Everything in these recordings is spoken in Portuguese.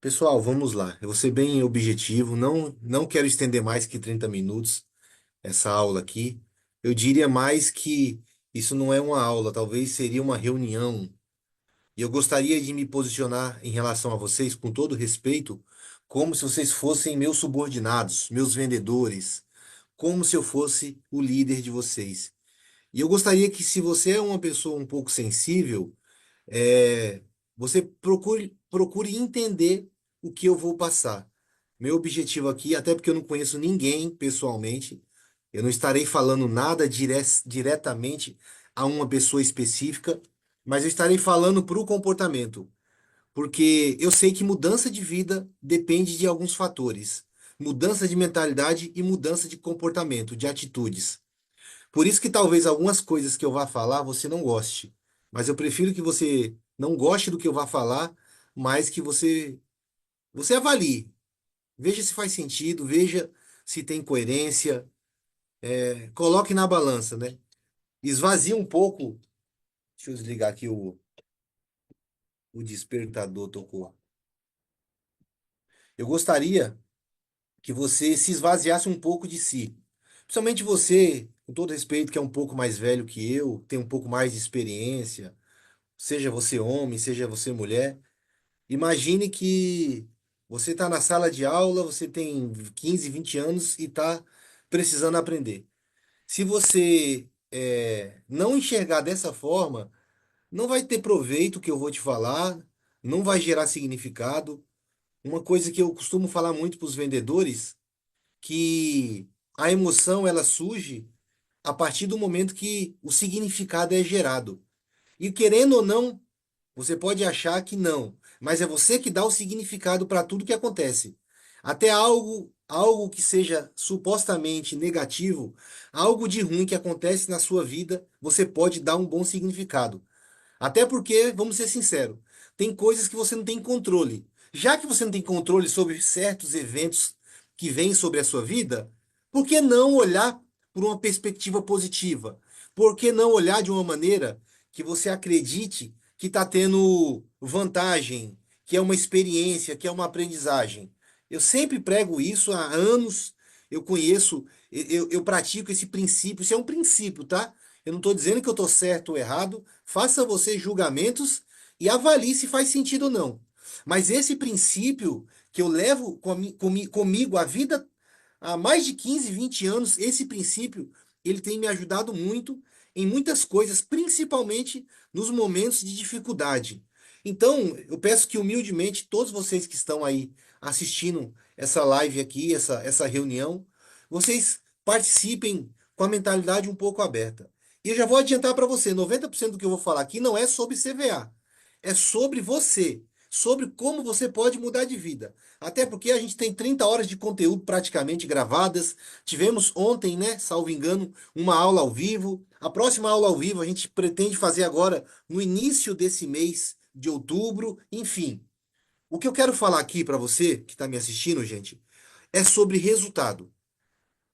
Pessoal, vamos lá. Eu vou ser bem objetivo. Não quero estender mais que 30 minutos essa aula aqui. Eu diria mais que isso não é uma aula, talvez seria uma reunião. E eu gostaria de me posicionar em relação a vocês, com todo respeito, como se vocês fossem meus subordinados, meus vendedores, como se eu fosse o líder de vocês. E eu gostaria que, se você é uma pessoa um pouco sensível, é, você procure entender o que eu vou passar. Meu objetivo aqui, até porque eu não conheço ninguém pessoalmente, eu não estarei falando nada diretamente a uma pessoa específica, mas eu estarei falando para o comportamento, porque eu sei que mudança de vida depende de alguns fatores. Mudança de mentalidade e mudança de comportamento, de atitudes. Por isso que talvez algumas coisas que eu vá falar você não goste. Mas eu prefiro que você não goste do que eu vá falar, mas que você avalie. Veja se faz sentido, veja se tem coerência, coloque na balança, né? Esvazie um pouco. Deixa eu desligar aqui o despertador tocou. Eu gostaria que você se esvaziasse um pouco de si. Principalmente você, com todo respeito, que é um pouco mais velho que eu, tem um pouco mais de experiência, seja você homem, seja você mulher. Imagine que você está na sala de aula, você tem 15, 20 anos e está precisando aprender. Se você não enxergar dessa forma, não vai ter proveito o que eu vou te falar, não vai gerar significado. Uma coisa que eu costumo falar muito para os vendedores, que a emoção ela surge a partir do momento que o significado é gerado. E querendo ou não, você pode achar que não, mas é você que dá o significado para tudo que acontece. Até algo que seja supostamente negativo, algo de ruim que acontece na sua vida, você pode dar um bom significado. Até porque, vamos ser sinceros, tem coisas que você não tem controle. Já que você não tem controle sobre certos eventos que vêm sobre a sua vida, por que não olhar por uma perspectiva positiva? Por que não olhar de uma maneira que você acredite que está tendo vantagem, que é uma experiência, que é uma aprendizagem? Eu sempre prego isso há anos, eu conheço, eu pratico esse princípio, isso é um princípio, tá? Eu não estou dizendo que eu estou certo ou errado, faça você julgamentos e avalie se faz sentido ou não. Mas esse princípio que eu levo comigo a vida há mais de 15, 20 anos, esse princípio, ele tem me ajudado muito em muitas coisas, principalmente nos momentos de dificuldade. Então, eu peço que humildemente todos vocês que estão aí assistindo essa live aqui, essa reunião, vocês participem com a mentalidade um pouco aberta. E eu já vou adiantar para você, 90% do que eu vou falar aqui não é sobre CVA, é sobre você, sobre como você pode mudar de vida. Até porque a gente tem 30 horas de conteúdo praticamente gravadas. Tivemos ontem, né, salvo engano, uma aula ao vivo. A próxima aula ao vivo a gente pretende fazer agora no início desse mês de outubro. Enfim, o que eu quero falar aqui para você que está me assistindo, gente, é sobre resultado.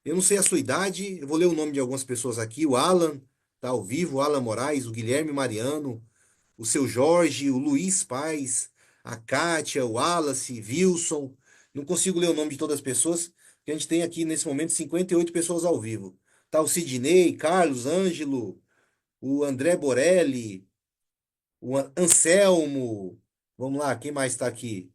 Eu não sei a sua idade, eu vou ler o nome de algumas pessoas aqui. O Alan tá ao vivo, o Alan Moraes, o Guilherme Mariano, o seu Jorge, o Luiz Paz, a Kátia, o Wallace, Wilson. Não consigo ler o nome de todas as pessoas, porque a gente tem aqui nesse momento 58 pessoas ao vivo. Tá o Sidney, Carlos, Ângelo, o André Borelli, o Anselmo. Vamos lá, quem mais está aqui?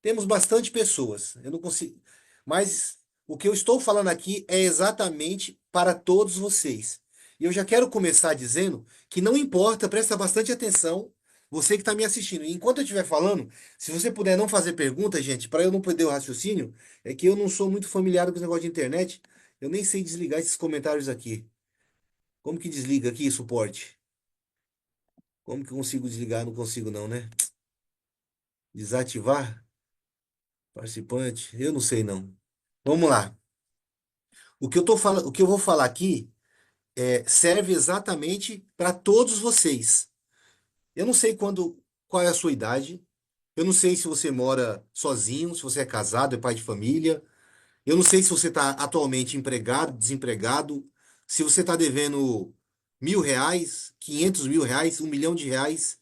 Temos bastante pessoas. Eu não consigo. Mas o que eu estou falando aqui é exatamente para todos vocês. E eu já quero começar dizendo que não importa, presta bastante atenção, você que está me assistindo. E enquanto eu estiver falando, se você puder não fazer pergunta, gente, para eu não perder o raciocínio, é que eu não sou muito familiar com esse negócio de internet. Eu nem sei desligar esses comentários aqui. Como que desliga aqui, suporte? Como que eu consigo desligar? Não consigo, não, né? Desativar? Participante? Eu não sei, não. Vamos lá. O que eu vou falar aqui serve exatamente para todos vocês. Eu não sei qual é a sua idade. Eu não sei se você mora sozinho, se você é casado, é pai de família. Eu não sei se você está atualmente empregado, desempregado, se você está devendo R$ 1.000, R$ 500.000, R$ 1.000.000.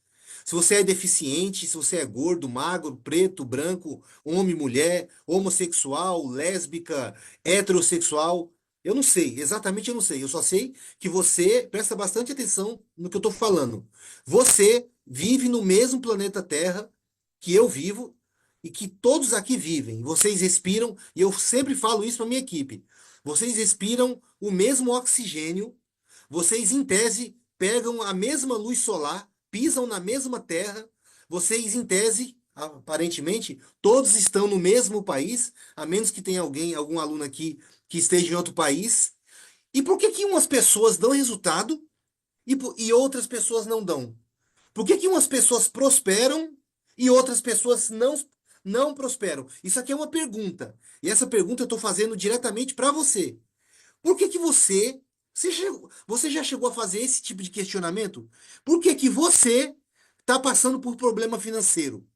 Se você é deficiente, se você é gordo, magro, preto, branco, homem, mulher, homossexual, lésbica, heterossexual. Eu não sei, exatamente eu não sei. Eu só sei que você presta bastante atenção no que eu estou falando. Você vive no mesmo planeta Terra que eu vivo e que todos aqui vivem. Vocês respiram, e eu sempre falo isso para minha equipe. Vocês respiram o mesmo oxigênio, vocês, em tese, pegam a mesma luz solar, pisam na mesma terra, vocês, em tese, aparentemente, todos estão no mesmo país, a menos que tenha alguém, algum aluno aqui que esteja em outro país. E por que que umas pessoas dão resultado e outras pessoas não dão? Por que que umas pessoas prosperam e outras pessoas não prosperam? Isso aqui é uma pergunta. E essa pergunta eu estou fazendo diretamente para você. Por que que você já chegou a fazer esse tipo de questionamento? Por que que você está passando por problema financeiro?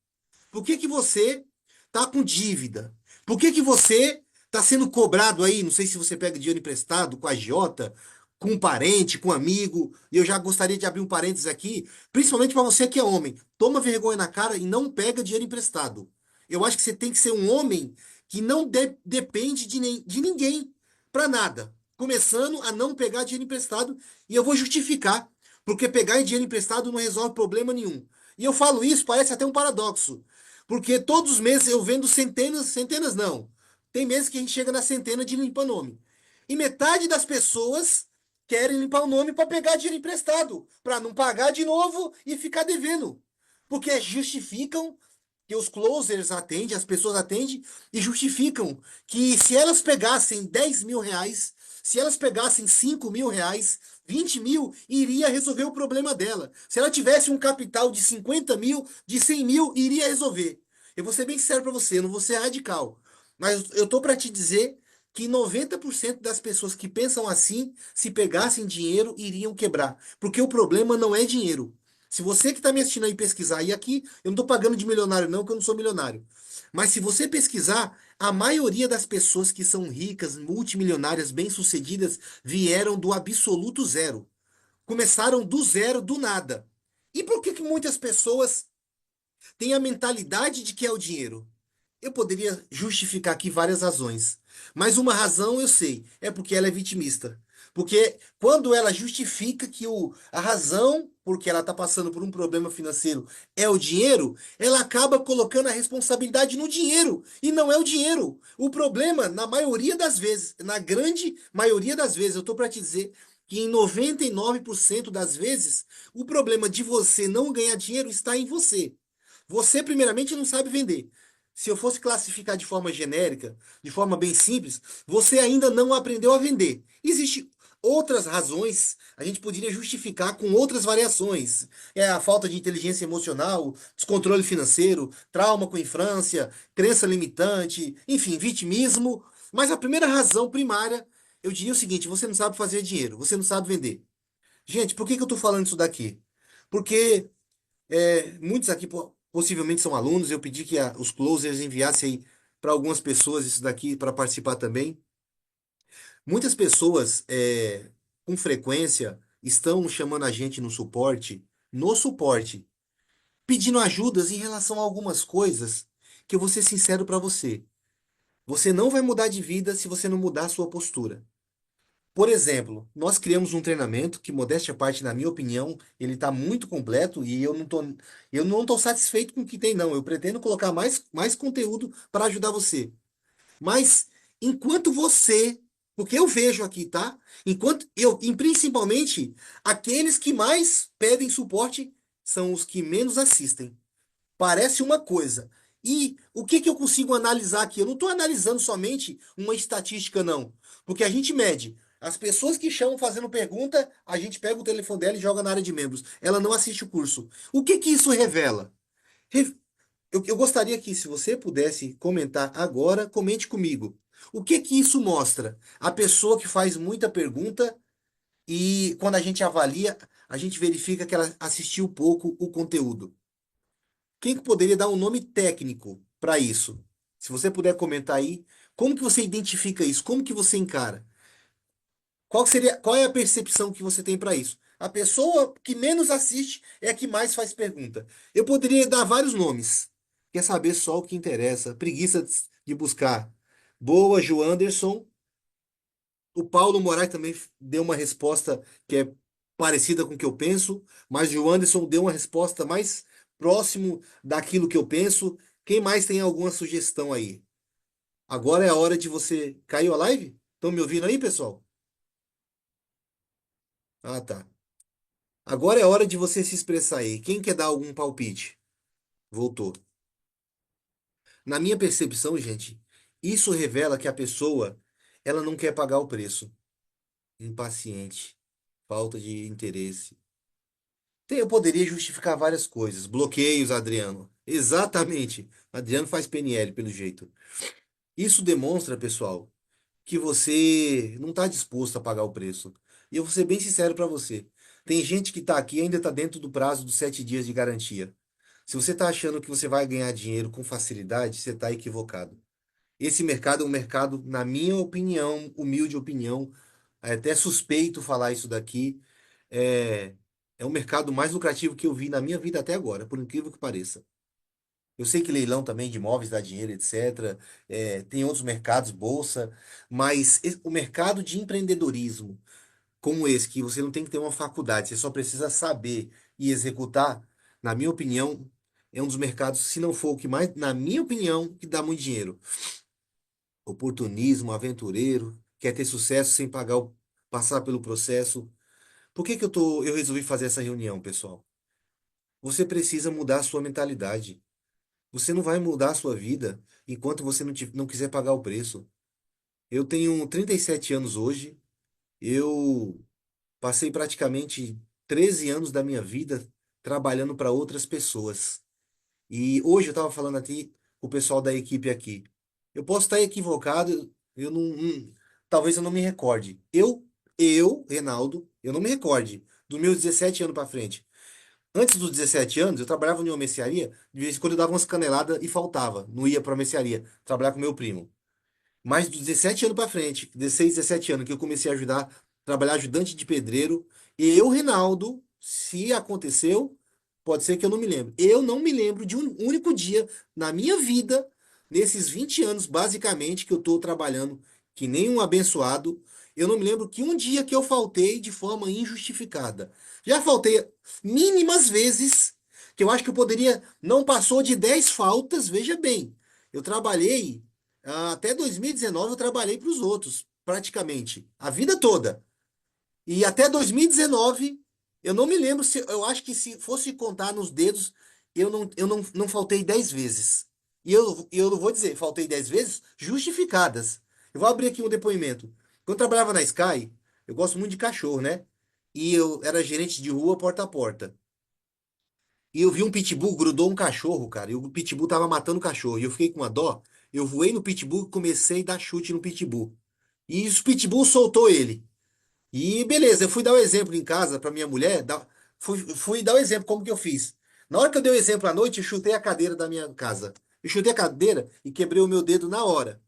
Por que que você está com dívida? Por que que você está sendo cobrado aí? Não sei se você pega dinheiro emprestado com a agiota, com um parente, com um amigo. E eu já gostaria de abrir um parênteses aqui, principalmente para você que é homem. Toma vergonha na cara e não pega dinheiro emprestado. Eu acho que você tem que ser um homem que não depende de ninguém para nada. Começando a não pegar dinheiro emprestado, e eu vou justificar, porque pegar dinheiro emprestado não resolve problema nenhum. E eu falo isso, parece até um paradoxo. Porque todos os meses eu vendo centenas, centenas não. Tem meses que a gente chega na centena de limpar nome. E metade das pessoas querem limpar o nome para pegar dinheiro emprestado, para não pagar de novo e ficar devendo. Porque justificam que os closers atendem, as pessoas atendem e justificam que se elas pegassem 10 mil reais, se elas pegassem 5 mil reais, 20 mil, iria resolver o problema dela. Se ela tivesse um capital de 50 mil, de 100 mil, iria resolver. Eu vou ser bem sincero para você, eu não vou ser radical, mas eu tô para te dizer que 90% das pessoas que pensam assim, se pegassem dinheiro, iriam quebrar. Porque o problema não é dinheiro. Se você que está me assistindo aí pesquisar, e aqui eu não estou pagando de milionário, não, que eu não sou milionário. Mas se você pesquisar, a maioria das pessoas que são ricas, multimilionárias, bem-sucedidas, vieram do absoluto zero. Começaram do zero, do nada. E por que que muitas pessoas têm a mentalidade de que é o dinheiro? Eu poderia justificar aqui várias razões, mas uma razão eu sei, é porque ela é vitimista. Porque quando ela justifica que a razão por que ela está passando por um problema financeiro é o dinheiro, ela acaba colocando a responsabilidade no dinheiro, e não é o dinheiro. O problema, na maioria das vezes, na grande maioria das vezes, eu estou para te dizer que em 99% das vezes, o problema de você não ganhar dinheiro está em você. Você, primeiramente, não sabe vender. Se eu fosse classificar de forma genérica, de forma bem simples, você ainda não aprendeu a vender. Existem outras razões, a gente poderia justificar com outras variações. É a falta de inteligência emocional, descontrole financeiro, trauma com infância, crença limitante, enfim, vitimismo. Mas a primeira razão primária, eu diria o seguinte: você não sabe fazer dinheiro, você não sabe vender. Gente, por que que eu estou falando isso daqui? Porque muitos aqui possivelmente são alunos. Eu pedi que os closers enviassem para algumas pessoas isso daqui para participar também. Muitas pessoas, com frequência, estão chamando a gente no suporte, pedindo ajudas em relação a algumas coisas que eu vou ser sincero para você. Você não vai mudar de vida se você não mudar a sua postura. Por exemplo, nós criamos um treinamento que, modéstia à parte, na minha opinião, ele está muito completo e eu não tô satisfeito com o que tem, não. Eu pretendo colocar mais conteúdo para ajudar você. Mas enquanto você, porque eu vejo aqui, tá? Enquanto e principalmente, aqueles que mais pedem suporte são os que menos assistem. Parece uma coisa. E o que que eu consigo analisar aqui? Eu não estou analisando somente uma estatística, não. Porque a gente mede. As pessoas que chamam fazendo pergunta, a gente pega o telefone dela e joga na área de membros. Ela não assiste o curso. O que que isso revela? Re- eu gostaria que, se você pudesse comentar agora, comente comigo. O que que isso mostra? A pessoa que faz muita pergunta e quando a gente avalia, a gente verifica que ela assistiu pouco o conteúdo. Quem que poderia dar um nome técnico para isso? Se você puder comentar aí, como que você identifica isso? Como que você encara? Qual é a percepção que você tem para isso? A pessoa que menos assiste é a que mais faz pergunta. Eu poderia dar vários nomes. Quer saber só o que interessa. Preguiça de buscar. Boa, Joanderson. O Paulo Moraes também deu uma resposta que é parecida com o que eu penso, mas o Anderson deu uma resposta mais próximo daquilo que eu penso. Quem mais tem alguma sugestão aí? Agora é a hora de você. Caiu a live? Estão me ouvindo aí, pessoal? Ah, tá. Agora é a hora de você se expressar aí. Quem quer dar algum palpite? Voltou. Na minha percepção, gente, isso revela que a pessoa, ela não quer pagar o preço. Impaciente, falta de interesse. Eu poderia justificar várias coisas. Bloqueios, Adriano. Exatamente. Adriano faz PNL, pelo jeito. Isso demonstra, pessoal, que você não está disposto a pagar o preço. E eu vou ser bem sincero para você. Tem gente que está aqui e ainda está dentro do prazo dos 7 dias de garantia. Se você está achando que você vai ganhar dinheiro com facilidade, você está equivocado. Esse mercado é um mercado, na minha opinião, humilde opinião, é até suspeito falar isso daqui, é, é o mercado mais lucrativo que eu vi na minha vida até agora, por incrível que pareça. Eu sei que leilão também de imóveis dá dinheiro, etc. Tem outros mercados, bolsa, mas o mercado de empreendedorismo, como esse, que você não tem que ter uma faculdade, você só precisa saber e executar, na minha opinião, é um dos mercados, se não for o que mais, na minha opinião, que dá muito dinheiro. Oportunismo, aventureiro, quer ter sucesso sem passar pelo processo. Por que que eu resolvi fazer essa reunião, pessoal? Você precisa mudar a sua mentalidade. Você não vai mudar a sua vida enquanto você não quiser pagar o preço. Eu tenho 37 anos hoje. Eu passei praticamente 13 anos da minha vida trabalhando para outras pessoas. E hoje eu estava falando aqui com o pessoal da equipe aqui. Eu posso estar equivocado, eu talvez eu não me recorde. Reinaldo, eu não me recorde dos meus 17 anos para frente. Antes dos 17 anos, eu trabalhava em uma mercearia, de vez em quando eu dava umas caneladas e faltava, não ia para a mercearia, trabalhar com meu primo. Mas dos 17 anos para frente, 16, 17 anos, que eu comecei a ajudar, trabalhar ajudante de pedreiro, eu, Reinaldo, se aconteceu, pode ser que eu não me lembre. Eu não me lembro de um único dia na minha vida, nesses 20 anos, basicamente, que eu estou trabalhando, que nem um abençoado, eu não me lembro que um dia que eu faltei de forma injustificada. Já faltei mínimas vezes, que eu acho que eu poderia, não passou de 10 faltas, veja bem. Eu trabalhei. Até 2019 eu trabalhei para os outros, praticamente, a vida toda. E até 2019, eu não me lembro se, eu acho que se fosse contar nos dedos, eu não faltei 10 vezes. E eu não vou dizer, faltei 10 vezes justificadas. Eu vou abrir aqui um depoimento. Quando eu trabalhava na Sky, eu gosto muito de cachorro, né? E eu era gerente de rua porta a porta. E eu vi um pitbull, grudou um cachorro, cara. E o pitbull tava matando o cachorro. E eu fiquei com uma dó. Eu voei no pitbull e comecei a dar chute no pitbull. E o pitbull soltou ele. E beleza, eu fui dar o exemplo em casa pra minha mulher. Fui dar o exemplo, como que eu fiz. Na hora que eu dei o exemplo à noite, eu chutei a cadeira da minha casa. Eu chutei a cadeira e quebrei o meu dedo na hora.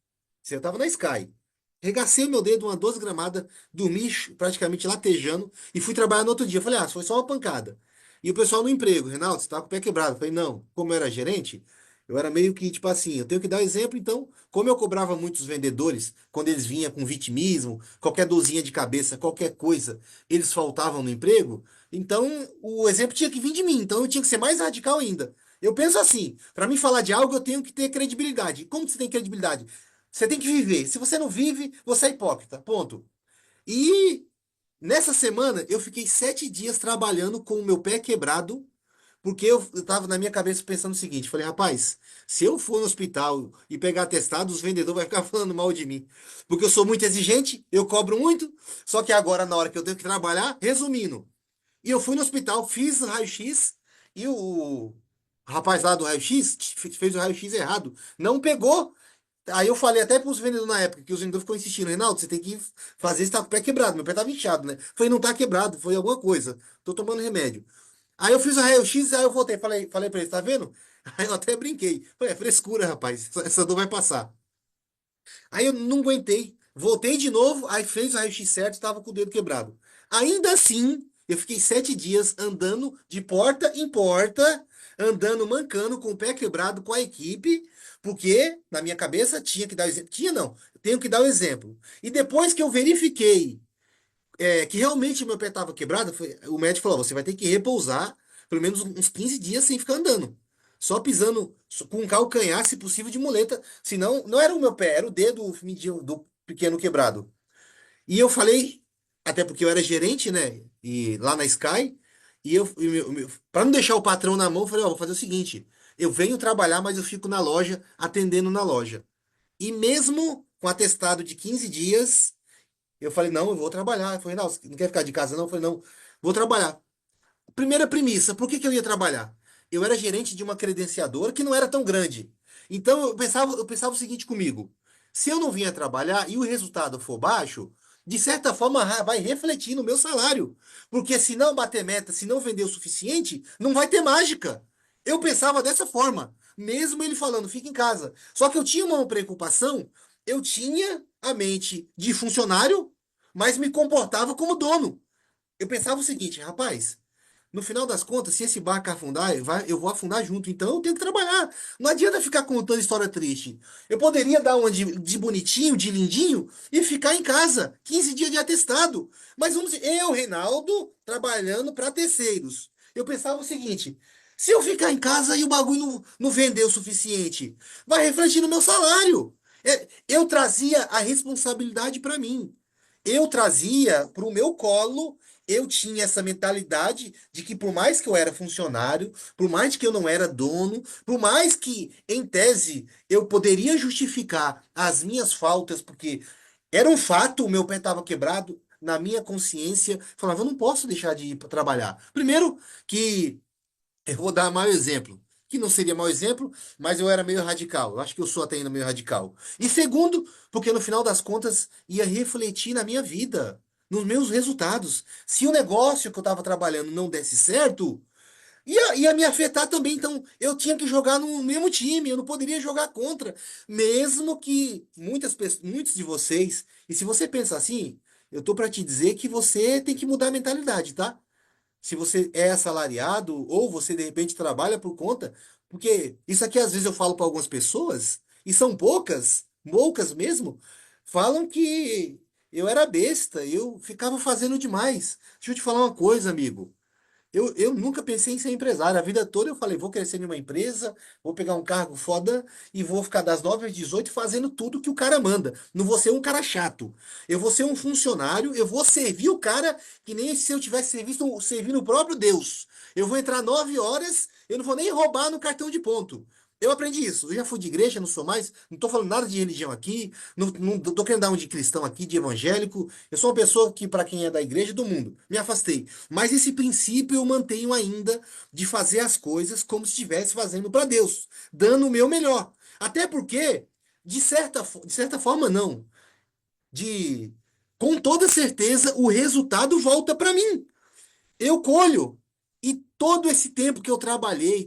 Eu tava na Sky. Regacei o meu dedo, uma 12 gramada, dormi praticamente latejando e fui trabalhar no outro dia. Falei, foi só uma pancada. E o pessoal no emprego, Renato, você tá com o pé quebrado. Falei, não, como eu era gerente, eu era meio que tipo assim, eu tenho que dar exemplo, então, como eu cobrava muitos vendedores, quando eles vinham com vitimismo, qualquer dorzinha de cabeça, qualquer coisa, eles faltavam no emprego, então o exemplo tinha que vir de mim, então eu tinha que ser mais radical ainda. Eu penso assim, para mim falar de algo, eu tenho que ter credibilidade. Como você tem credibilidade? Você tem que viver. Se você não vive, você é hipócrita. Ponto. E nessa semana eu fiquei 7 dias trabalhando com o meu pé quebrado, porque eu tava na minha cabeça pensando o seguinte: falei, rapaz, se eu for no hospital e pegar atestado, os vendedores vão ficar falando mal de mim. Porque eu sou muito exigente, eu cobro muito, só que agora, na hora que eu tenho que trabalhar, resumindo. E eu fui no hospital, fiz raio-x e o rapaz lá do raio-x fez o raio-x errado. Não pegou. Aí eu falei até para os vendedores na época, que os vendedores ficam insistindo, Reinaldo, você tem que fazer, você tá com o pé quebrado, meu pé tava inchado, né? Falei, não tá quebrado, foi alguma coisa, tô tomando remédio. Aí eu fiz o raio-x, aí eu voltei, falei para ele, tá vendo? Aí eu até brinquei, falei, é frescura, rapaz, essa dor vai passar. Aí eu não aguentei, voltei de novo, aí fez o raio-x certo, estava com o dedo quebrado. Ainda assim, Eu fiquei 7 dias andando de porta em porta, andando mancando com o pé quebrado com a equipe, porque na minha cabeça tinha que dar o exemplo. Tinha não, tenho que dar o exemplo. E depois que eu verifiquei que realmente meu pé estava quebrado, o médico falou: você vai ter que repousar pelo menos uns 15 dias sem ficar andando. Só pisando com um calcanhar, se possível, de muleta. Senão, não era o meu pé, era o dedo mindinho do pequeno quebrado. E eu falei, até porque eu era gerente, né? E lá na Sky, para não deixar o patrão na mão, eu falei: ó, vou fazer o seguinte: eu venho trabalhar, mas eu fico na loja, atendendo na loja. E mesmo com atestado de 15 dias, eu falei: não, eu vou trabalhar. Ele falou: não, você não quer ficar de casa, não? Eu falei: não, vou trabalhar. Primeira premissa, por que que eu ia trabalhar? Eu era gerente de uma credenciadora que não era tão grande. Então eu pensava o seguinte comigo: se eu não vier trabalhar e o resultado for baixo, de certa forma vai refletir no meu salário. Porque se não bater meta, se não vender o suficiente, não vai ter mágica. Eu pensava dessa forma, mesmo ele falando, fica em casa. Só que eu tinha uma preocupação, eu tinha a mente de funcionário, mas me comportava como dono. Eu pensava o seguinte: rapaz, no final das contas, se esse barco afundar, eu vou afundar junto. Então eu tenho que trabalhar. Não adianta ficar contando história triste. Eu poderia dar uma de bonitinho, de lindinho e ficar em casa, 15 dias de atestado. Mas vamos dizer, eu, Reinaldo, trabalhando para terceiros. Eu pensava o seguinte: se eu ficar em casa e o bagulho não vender o suficiente, vai refletir no meu salário. Eu trazia a responsabilidade para mim. Eu trazia para o meu colo, eu tinha essa mentalidade de que por mais que eu era funcionário, por mais que eu não era dono, por mais que, em tese, eu poderia justificar as minhas faltas, porque era um fato, o meu pé estava quebrado, na minha consciência, falava: eu não posso deixar de ir para trabalhar. Primeiro, que eu vou dar mau exemplo. Que não seria mau exemplo, mas eu era meio radical. Eu acho que eu sou até ainda meio radical. E segundo, porque no final das contas ia refletir na minha vida, nos meus resultados. Se o negócio que eu estava trabalhando não desse certo, ia me afetar também. Então eu tinha que jogar no mesmo time, eu não poderia jogar contra. Mesmo que muitos de vocês, e se você pensa assim, eu tô para te dizer que você tem que mudar a mentalidade, tá? Se você é assalariado ou você de repente trabalha por conta, porque isso aqui às vezes eu falo para algumas pessoas, e são poucas, poucas mesmo, falam que eu era besta, eu ficava fazendo demais. Deixa eu te falar uma coisa, amigo. Eu nunca pensei em ser empresário. A vida toda eu falei: vou crescer em uma empresa, vou pegar um cargo foda e vou ficar das 9 às 18 fazendo tudo que o cara manda. Não vou ser um cara chato. Eu vou ser um funcionário, eu vou servir o cara que nem se eu tivesse servindo o próprio Deus. Eu vou entrar 9 horas, eu não vou nem roubar no cartão de ponto. Eu aprendi isso. Eu já fui de igreja, não sou mais. Não tô falando nada de religião aqui. Não tô querendo dar um de cristão aqui, de evangélico. Eu sou uma pessoa que, para quem é da igreja, do mundo. Me afastei. Mas esse princípio eu mantenho ainda, de fazer as coisas como se estivesse fazendo para Deus, dando o meu melhor. Até porque, de certa forma, não. De, com toda certeza, o resultado volta para mim. Eu colho. E todo esse tempo que eu trabalhei,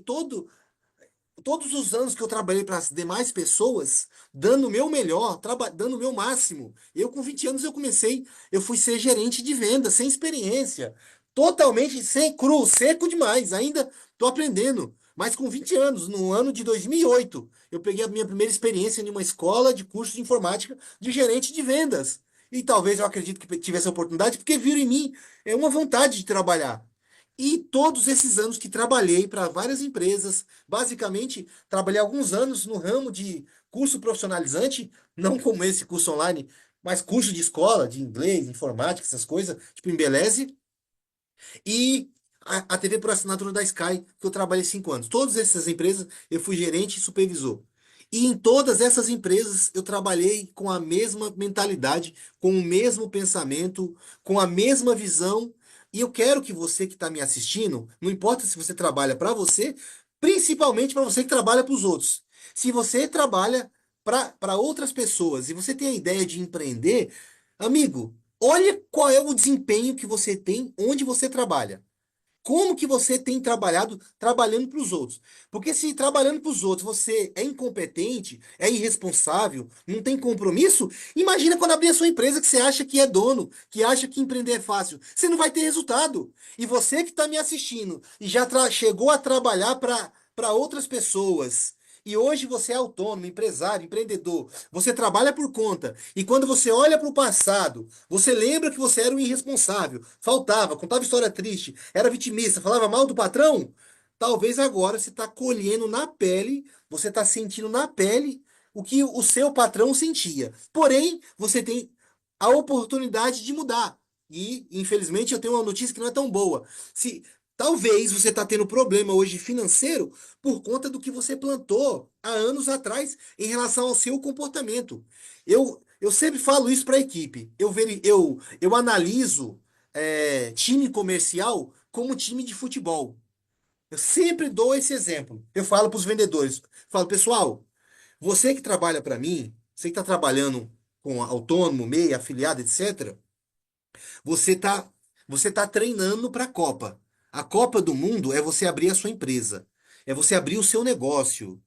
todos os anos que eu trabalhei para as demais pessoas, dando o meu melhor, dando o meu máximo. Eu, com 20 anos, eu fui ser gerente de venda, sem experiência, totalmente sem cru, seco demais. Ainda estou aprendendo. Mas com 20 anos, no ano de 2008, eu peguei a minha primeira experiência em uma escola de curso de informática de gerente de vendas. E talvez eu acredito que tivesse a oportunidade, porque viram em mim uma vontade de trabalhar. E todos esses anos que trabalhei para várias empresas, basicamente, trabalhei alguns anos no ramo de curso profissionalizante, não como esse curso online, mas curso de escola, de inglês, informática, essas coisas, tipo Embeleze, e a TV por assinatura da Sky, que eu trabalhei 5 anos. Todas essas empresas eu fui gerente e supervisor. E em todas essas empresas eu trabalhei com a mesma mentalidade, com o mesmo pensamento, com a mesma visão. E eu quero que você que está me assistindo, não importa se você trabalha para você, principalmente para você que trabalha para os outros. Se você trabalha para outras pessoas e você tem a ideia de empreender, amigo, olha qual é o desempenho que você tem onde você trabalha. Como que você tem trabalhado trabalhando para os outros? Porque se trabalhando para os outros você é incompetente, é irresponsável, não tem compromisso, imagina quando abrir a sua empresa que você acha que é dono, que acha que empreender é fácil. Você não vai ter resultado. E você que está me assistindo e já chegou a trabalhar para outras pessoas. E hoje você é autônomo, empresário, empreendedor. Você trabalha por conta. E quando você olha para o passado, você lembra que você era um irresponsável, faltava, contava história triste, era vitimista, falava mal do patrão? Talvez agora você está colhendo na pele, você está sentindo na pele o que o seu patrão sentia. Porém, você tem a oportunidade de mudar. E, infelizmente, eu tenho uma notícia que não é tão boa. Se talvez você está tendo problema hoje financeiro por conta do que você plantou há anos atrás em relação ao seu comportamento. Eu sempre falo isso para a equipe. Eu analiso time comercial como time de futebol. Eu sempre dou esse exemplo. Eu falo para os vendedores, falo, pessoal, você que trabalha para mim, você que está trabalhando com autônomo, MEI, afiliado, etc., você está você tá treinando para a Copa. A Copa do Mundo é você abrir a sua empresa, é você abrir o seu negócio.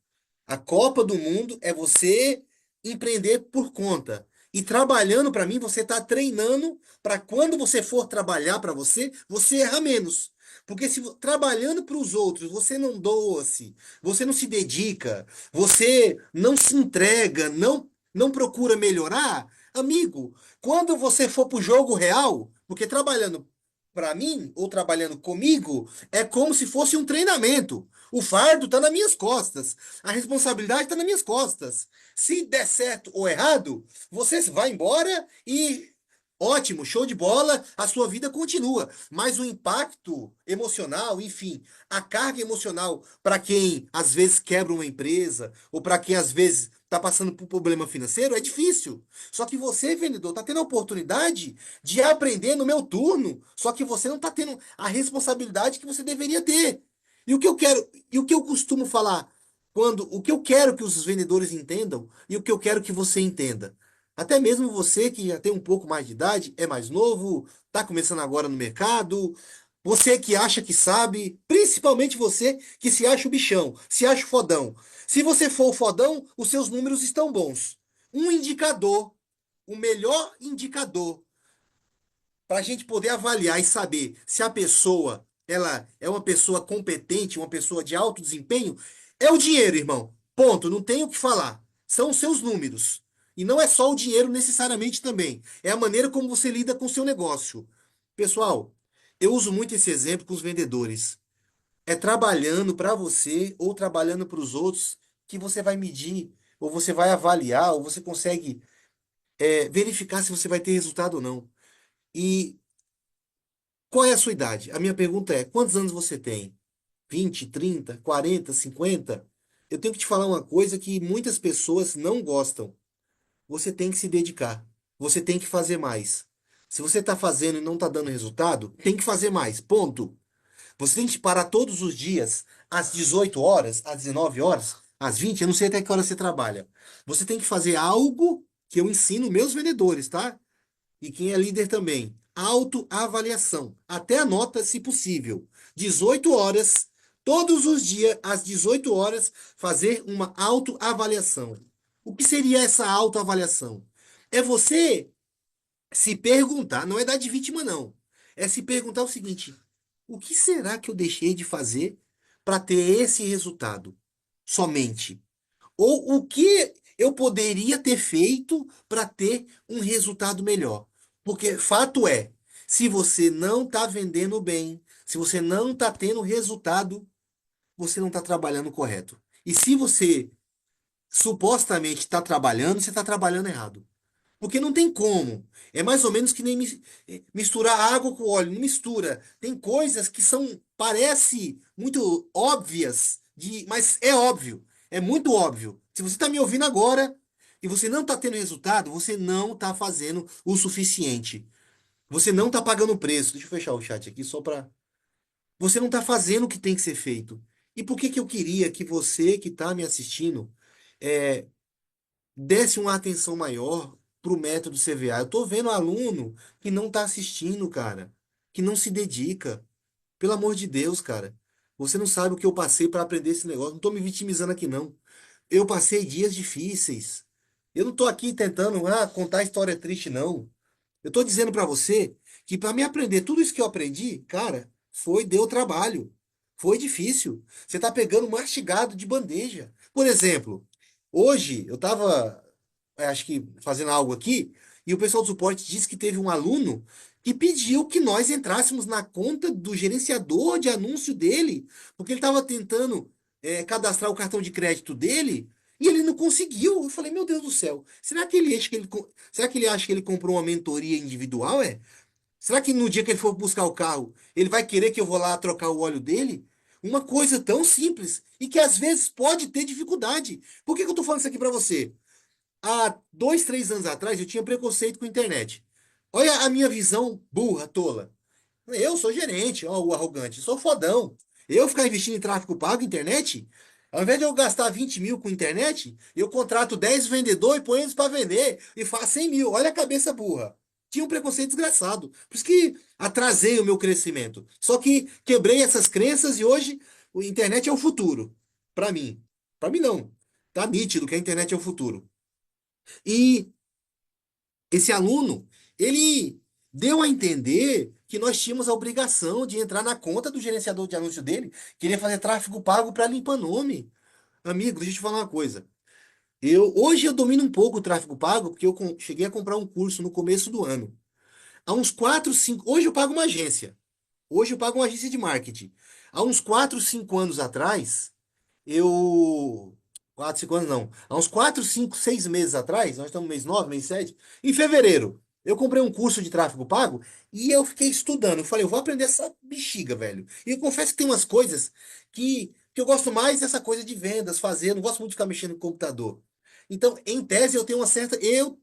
A Copa do Mundo é você empreender por conta. E trabalhando para mim, você está treinando para quando você for trabalhar para você, você errar menos. Porque se trabalhando para os outros, você não doa-se, você não se dedica, você não se entrega, não procura melhorar, amigo, quando você for para o jogo real, porque trabalhando para mim ou trabalhando comigo é como se fosse um treinamento. O fardo está nas minhas costas. A responsabilidade está nas minhas costas. Se der certo ou errado, você vai embora e ótimo, show de bola, a sua vida continua. Mas o impacto emocional, enfim, a carga emocional para quem às vezes quebra uma empresa ou para quem às vezes está passando por problema financeiro é difícil. Só que você, vendedor, está tendo a oportunidade de aprender no meu turno. Só que você não está tendo a responsabilidade que você deveria ter. E o que eu costumo falar, o que eu quero que os vendedores entendam e o que eu quero que você entenda. Até mesmo você que já tem um pouco mais de idade, é mais novo, está começando agora no mercado, você que acha que sabe, principalmente você que se acha o bichão, se acha o fodão. Se você for o fodão, os seus números estão bons. Um indicador, o melhor indicador para a gente poder avaliar e saber se a pessoa ela é uma pessoa competente, uma pessoa de alto desempenho, é o dinheiro, irmão. Ponto, não tem o que falar. São os seus números. E não é só o dinheiro necessariamente também. É a maneira como você lida com o seu negócio. Pessoal, eu uso muito esse exemplo com os vendedores. É trabalhando para você ou trabalhando para os outros que você vai medir, ou você vai avaliar, ou você consegue verificar se você vai ter resultado ou não. E qual é a sua idade? A minha pergunta é: quantos anos você tem? 20, 30, 40, 50? Eu tenho que te falar uma coisa que muitas pessoas não gostam. Você tem que se dedicar. Você tem que fazer mais. Se você está fazendo e não está dando resultado, tem que fazer mais. Ponto. Você tem que parar todos os dias, às 18 horas, às 19 horas, às 20, eu não sei até que hora você trabalha. Você tem que fazer algo que eu ensino meus vendedores, tá? E quem é líder também. Autoavaliação. Até a nota, se possível. 18 horas, todos os dias, às 18 horas, fazer uma autoavaliação. O que seria essa autoavaliação? É você se perguntar, não é dar de vítima, não. É se perguntar o seguinte: o que será que eu deixei de fazer para ter esse resultado? Somente. Ou o que eu poderia ter feito para ter um resultado melhor? Porque fato é, se você não está vendendo bem, se você não está tendo resultado, você não está trabalhando correto. E se você supostamente está trabalhando, você está trabalhando errado. Porque não tem como. É mais ou menos que nem misturar água com óleo. Não mistura. Tem coisas que são, parece muito óbvias, mas é óbvio. É muito óbvio. Se você está me ouvindo agora e você não está tendo resultado, você não está fazendo o suficiente. Você não está pagando o preço. Deixa eu fechar o chat aqui só para. Você não está fazendo o que tem que ser feito. E por que que eu queria que você que está me assistindo é, desse uma atenção maior para o método CVA? Eu tô vendo aluno que não está assistindo, cara, que não se dedica. Pelo amor de Deus, cara. Você não sabe o que eu passei para aprender esse negócio. Não tô me vitimizando aqui, não. Eu passei dias difíceis. Eu não tô aqui tentando, contar história triste, não. Eu tô dizendo para você que para me aprender tudo isso que eu aprendi, cara, deu trabalho. Foi difícil. Você tá pegando mastigado de bandeja. Por exemplo, hoje eu tava, acho que fazendo algo aqui, e o pessoal do suporte disse que teve um aluno que pediu que nós entrássemos na conta do gerenciador de anúncio dele, porque ele estava tentando cadastrar o cartão de crédito dele e ele não conseguiu. Eu falei, meu Deus do céu, será que ele acha que ele comprou uma mentoria individual, é? Será que no dia que ele for buscar o carro, ele vai querer que eu vou lá trocar o óleo dele? Uma coisa tão simples e que às vezes pode ter dificuldade. Por que que eu tô falando isso aqui para você? Há 2, 3 anos atrás eu tinha preconceito com a internet. Olha a minha visão burra, tola. Eu sou gerente, ó, o arrogante, sou fodão. Eu ficar investindo em tráfego pago, internet, ao invés de eu gastar 20 mil com internet, eu contrato 10 vendedores e ponho eles para vender e faço 100 mil. Olha a cabeça burra. Tinha um preconceito desgraçado. Por isso que atrasei o meu crescimento. Só que quebrei essas crenças e hoje a internet é o futuro. Para mim. Para mim não. Tá nítido que a internet é o futuro. E esse aluno, ele deu a entender que nós tínhamos a obrigação de entrar na conta do gerenciador de anúncio dele, que ele ia fazer tráfego pago para limpar nome. Amigo, deixa eu te falar uma coisa. Hoje eu domino um pouco o tráfego pago, porque eu cheguei a comprar um curso no começo do ano. Há uns 4, 5. Hoje eu pago uma agência. Hoje eu pago uma agência de marketing. Há uns 4, 5 anos atrás, eu. 4, 5 anos não. Há uns 4, 5, 6 meses atrás, nós estamos no mês 9, mês 7. Em fevereiro, eu comprei um curso de tráfego pago e eu fiquei estudando. Eu falei, eu vou aprender essa bexiga, velho. E eu confesso que tem umas coisas que eu gosto mais dessa coisa de vendas, fazer. Eu não gosto muito de ficar mexendo no computador. Então, em tese, eu tenho uma certa. Eu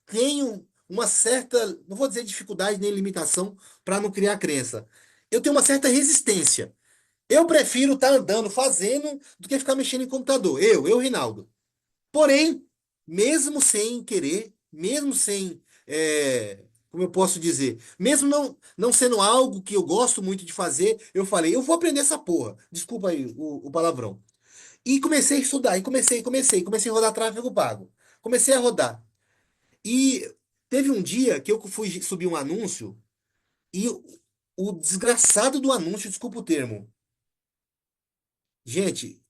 tenho uma certa. Não vou dizer dificuldade nem limitação para não criar crença. Eu tenho uma certa resistência. Eu prefiro estar andando, fazendo, do que ficar mexendo em computador. Reinaldo. Porém, mesmo sem querer, mesmo sem, como eu posso dizer, mesmo não sendo algo que eu gosto muito de fazer, eu falei, eu vou aprender essa porra. Desculpa aí o palavrão. E comecei a estudar, e comecei a rodar tráfego pago. Comecei a rodar. E teve um dia que eu fui subir um anúncio e o desgraçado do anúncio, desculpa o termo. Gente,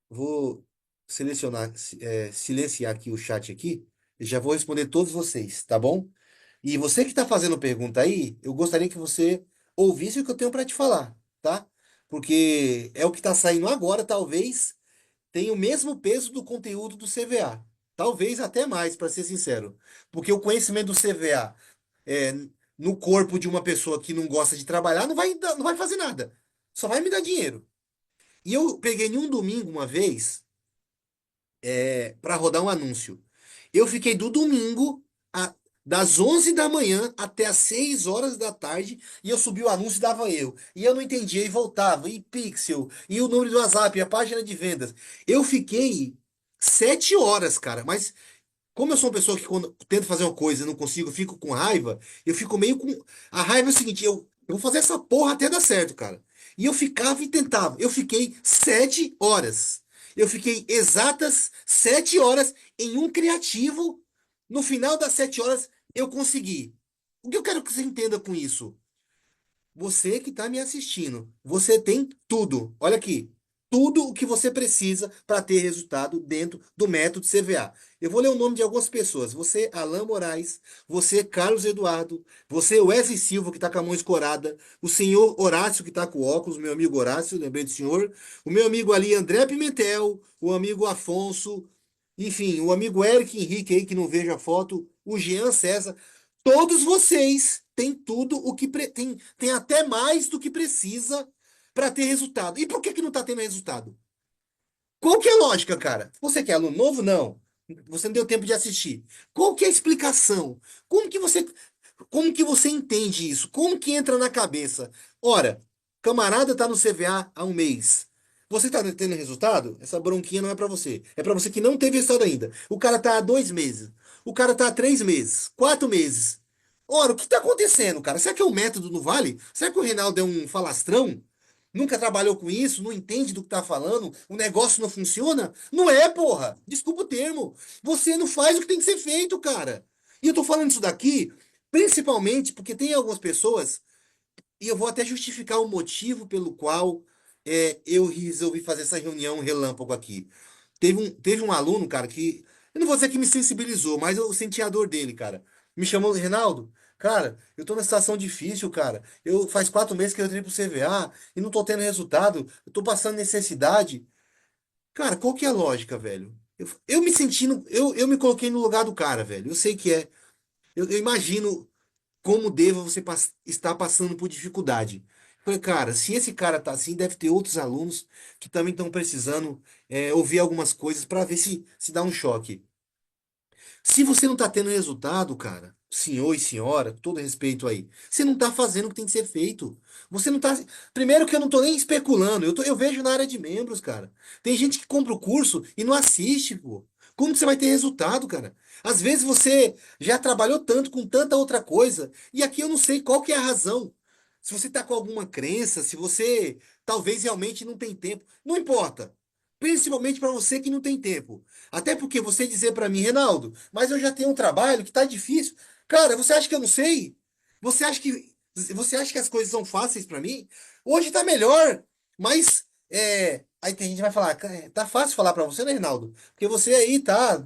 vou silenciar aqui o chat aqui e já vou responder todos vocês, tá bom? E você que está fazendo pergunta aí, eu gostaria que você ouvisse o que eu tenho para te falar, tá? Porque é o que está saindo agora, talvez tenha o mesmo peso do conteúdo do CVA. Talvez até mais, para ser sincero. Porque o conhecimento do CVA é, no corpo de uma pessoa que não gosta de trabalhar não vai fazer nada. Só vai me dar dinheiro. E eu peguei em um domingo uma vez para rodar um anúncio. Eu fiquei do domingo das 11 da manhã até as 6 horas da tarde e eu subi o anúncio e dava eu. E eu não entendia e voltava, e pixel, e o número do WhatsApp, e a página de vendas. Eu fiquei 7 horas, cara, mas como eu sou uma pessoa que quando tento fazer uma coisa e não consigo, eu fico com raiva, eu fico meio com. A raiva é o seguinte, eu vou fazer essa porra até dar certo, cara. E eu ficava e tentava. Eu fiquei 7 horas. Eu fiquei exatas 7 horas em um criativo. No final das 7 horas, eu consegui. O que eu quero que você entenda com isso? Você que está me assistindo, você tem tudo. Olha aqui. Tudo o que você precisa para ter resultado dentro do método CVA. Eu vou ler o nome de algumas pessoas. Você, Alain Moraes. Você, Carlos Eduardo. Você, Wesley Silva, que está com a mão escorada. O senhor Horácio, que está com óculos. Meu amigo Horácio, lembrei do senhor. O meu amigo ali, André Pimentel. O amigo Afonso. Enfim, o amigo Eric Henrique aí, que não vejo a foto. O Jean César. Todos vocês têm tudo o que tem até mais do que precisa para ter resultado. E por que que não está tendo resultado? Qual que é a lógica, cara? Você quer aluno novo? Não. Você não deu tempo de assistir. Qual que é a explicação? Como que você, como que você entende isso? Como que entra na cabeça? Ora, camarada tá no CVA há um mês. Você tá tendo resultado? Essa bronquinha não é para você. É para você que não teve resultado ainda. O cara tá há 2 meses. O cara tá há 3 meses, 4 meses. Ora, o que tá acontecendo, cara? Será que é o método não vale? Será que o Reinaldo é um falastrão? Nunca trabalhou com isso, não entende do que tá falando, o negócio não funciona? Não é, porra. Desculpa o termo. Você não faz o que tem que ser feito, cara. E eu tô falando isso daqui principalmente porque tem algumas pessoas, e eu vou até justificar o motivo pelo qual eu resolvi fazer essa reunião relâmpago aqui. Teve um aluno, cara, que. Eu não vou dizer que me sensibilizou, mas eu senti a dor dele, cara. Me chamou, Reinaldo, cara, eu tô numa situação difícil, cara. Eu faz 4 meses que eu entrei pro CVA e não tô tendo resultado. Eu tô passando necessidade. Cara, qual que é a lógica, velho? Eu me sentindo. Eu me coloquei no lugar do cara, velho. Eu sei que é. Eu imagino como deva você estar passando por dificuldade. Falei, cara, se esse cara tá assim, deve ter outros alunos que também estão precisando ouvir algumas coisas para ver se dá um choque. Se você não tá tendo resultado, cara, senhor e senhora, com todo respeito aí, você não tá fazendo o que tem que ser feito. Você não tá. Primeiro que eu não tô nem especulando, eu vejo na área de membros, cara. Tem gente que compra o curso e não assiste, pô. Como que você vai ter resultado, cara? Às vezes você já trabalhou tanto com tanta outra coisa, e aqui eu não sei qual que é a razão. Se você tá com alguma crença, se você talvez realmente não tem tempo, não importa. Principalmente para você que não tem tempo. Até porque você dizer para mim, Reinaldo, mas eu já tenho um trabalho que tá difícil. Cara, você acha que eu não sei? Você acha que as coisas são fáceis para mim? Hoje tá melhor, mas aí tem gente que vai falar, "Cara, tá fácil falar para você, né, Reinaldo? Porque você aí tá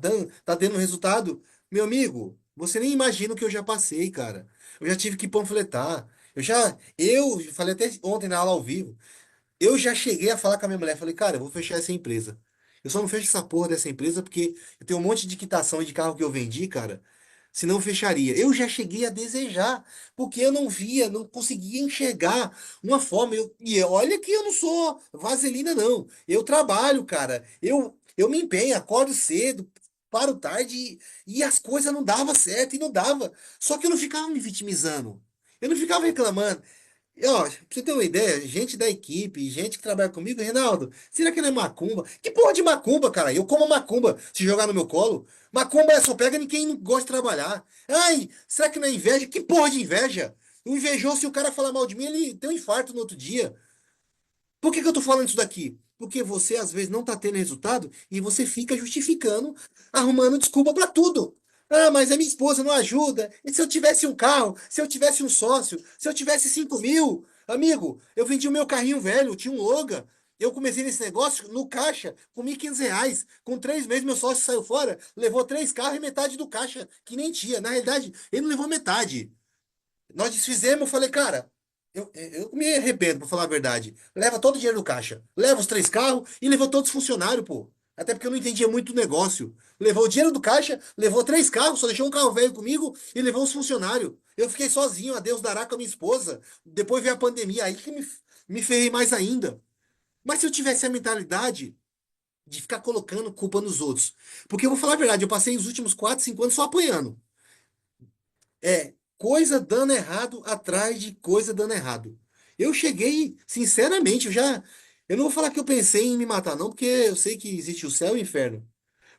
tendo resultado. Meu amigo, você nem imagina o que eu já passei, cara. Eu já tive que panfletar. Eu falei até ontem na aula ao vivo. Eu já cheguei a falar com a minha mulher, falei, cara, eu vou fechar essa empresa. Eu só não fecho essa porra dessa empresa porque eu tenho um monte de quitação de carro que eu vendi, cara. Senão eu fecharia. Eu já cheguei a desejar, porque eu não via, não conseguia enxergar uma forma. E olha que eu não sou vaselina, não. Eu trabalho, cara. Eu me empenho, acordo cedo, paro tarde e as coisas não davam certo e não dava. Só que eu não ficava me vitimizando. Eu não ficava reclamando. E, ó, pra você ter uma ideia, gente da equipe, gente que trabalha comigo, Reinaldo, será que não é macumba? Que porra de macumba, cara? Eu como macumba se jogar no meu colo. Macumba só pega em quem não gosta de trabalhar. Ai, será que não é inveja? Que porra de inveja? O invejoso, se o cara falar mal de mim, ele tem um infarto no outro dia. Por que que eu tô falando isso daqui? Porque você às vezes não tá tendo resultado e você fica justificando, arrumando desculpa pra tudo. Ah, mas a minha esposa não ajuda. E se eu tivesse um carro, se eu tivesse um sócio, se eu tivesse 5 mil? Amigo, eu vendi o meu carrinho velho, tinha um Logan. Eu comecei nesse negócio no caixa com R$ 1.500. Com 3 meses, meu sócio saiu fora, levou 3 carros e metade do caixa, que nem tinha. Na realidade, ele não levou metade. Nós desfizemos, eu falei, cara, eu me arrependo, pra falar a verdade. Leva todo o dinheiro do caixa. Leva os 3 carros e levou todos os funcionários, pô. Até porque eu não entendia muito do negócio. Levou o dinheiro do caixa, levou 3 carros, só deixou um carro velho comigo e levou os funcionários. Eu fiquei sozinho, a Deus dará com a minha esposa. Depois veio a pandemia, aí que me ferrei mais ainda. Mas se eu tivesse a mentalidade de ficar colocando culpa nos outros. Porque eu vou falar a verdade, eu passei os últimos 4, 5 anos só apanhando. Coisa dando errado atrás de coisa dando errado. Eu cheguei, sinceramente, eu não vou falar que eu pensei em me matar, não, porque eu sei que existe o céu e o inferno.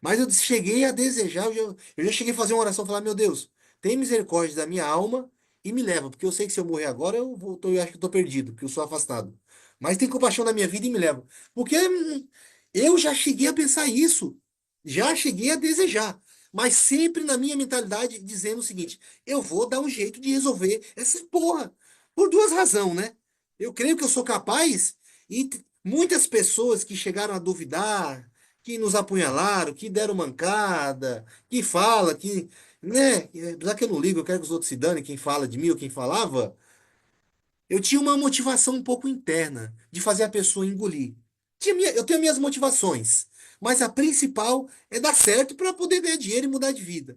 Mas eu cheguei a desejar, eu já cheguei a fazer uma oração, falar, meu Deus, tem misericórdia da minha alma e me leva, porque eu sei que se eu morrer agora, eu acho que eu tô perdido, porque eu sou afastado. Mas tem compaixão da minha vida e me leva. Porque eu já cheguei a pensar isso, já cheguei a desejar, mas sempre na minha mentalidade dizendo o seguinte, eu vou dar um jeito de resolver essa porra, por duas razões, né? Eu creio que eu sou capaz e muitas pessoas que chegaram a duvidar, que nos apunhalaram, que deram mancada, que fala, que, né, já que eu não ligo, eu quero que os outros se danem, quem fala de mim ou quem falava, eu tinha uma motivação um pouco interna de fazer a pessoa engolir. Eu tenho minhas motivações, mas a principal é dar certo para poder ganhar dinheiro e mudar de vida.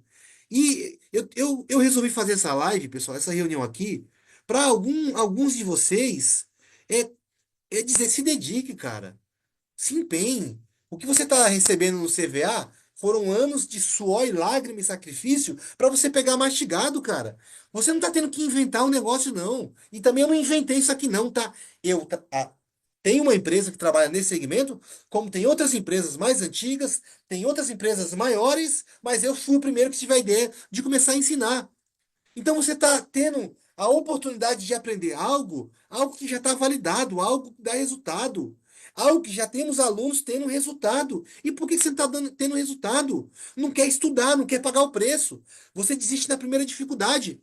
E eu resolvi fazer essa live, pessoal, essa reunião aqui, para alguns de vocês é, é dizer, se dedique, cara. Se empenhe. O que você está recebendo no CVA foram anos de suor e lágrima e sacrifício para você pegar mastigado, cara. Você não está tendo que inventar um negócio, não. E também eu não inventei isso aqui, não, tá? Tem uma empresa que trabalha nesse segmento, como tem outras empresas mais antigas, tem outras empresas maiores, mas eu fui o primeiro que tive a ideia de começar a ensinar. Então você está tendo a oportunidade de aprender algo, algo que já está validado, algo que dá resultado, algo que já temos alunos tendo resultado. E por que você não está tendo resultado? Não quer estudar, não quer pagar o preço. Você desiste na primeira dificuldade.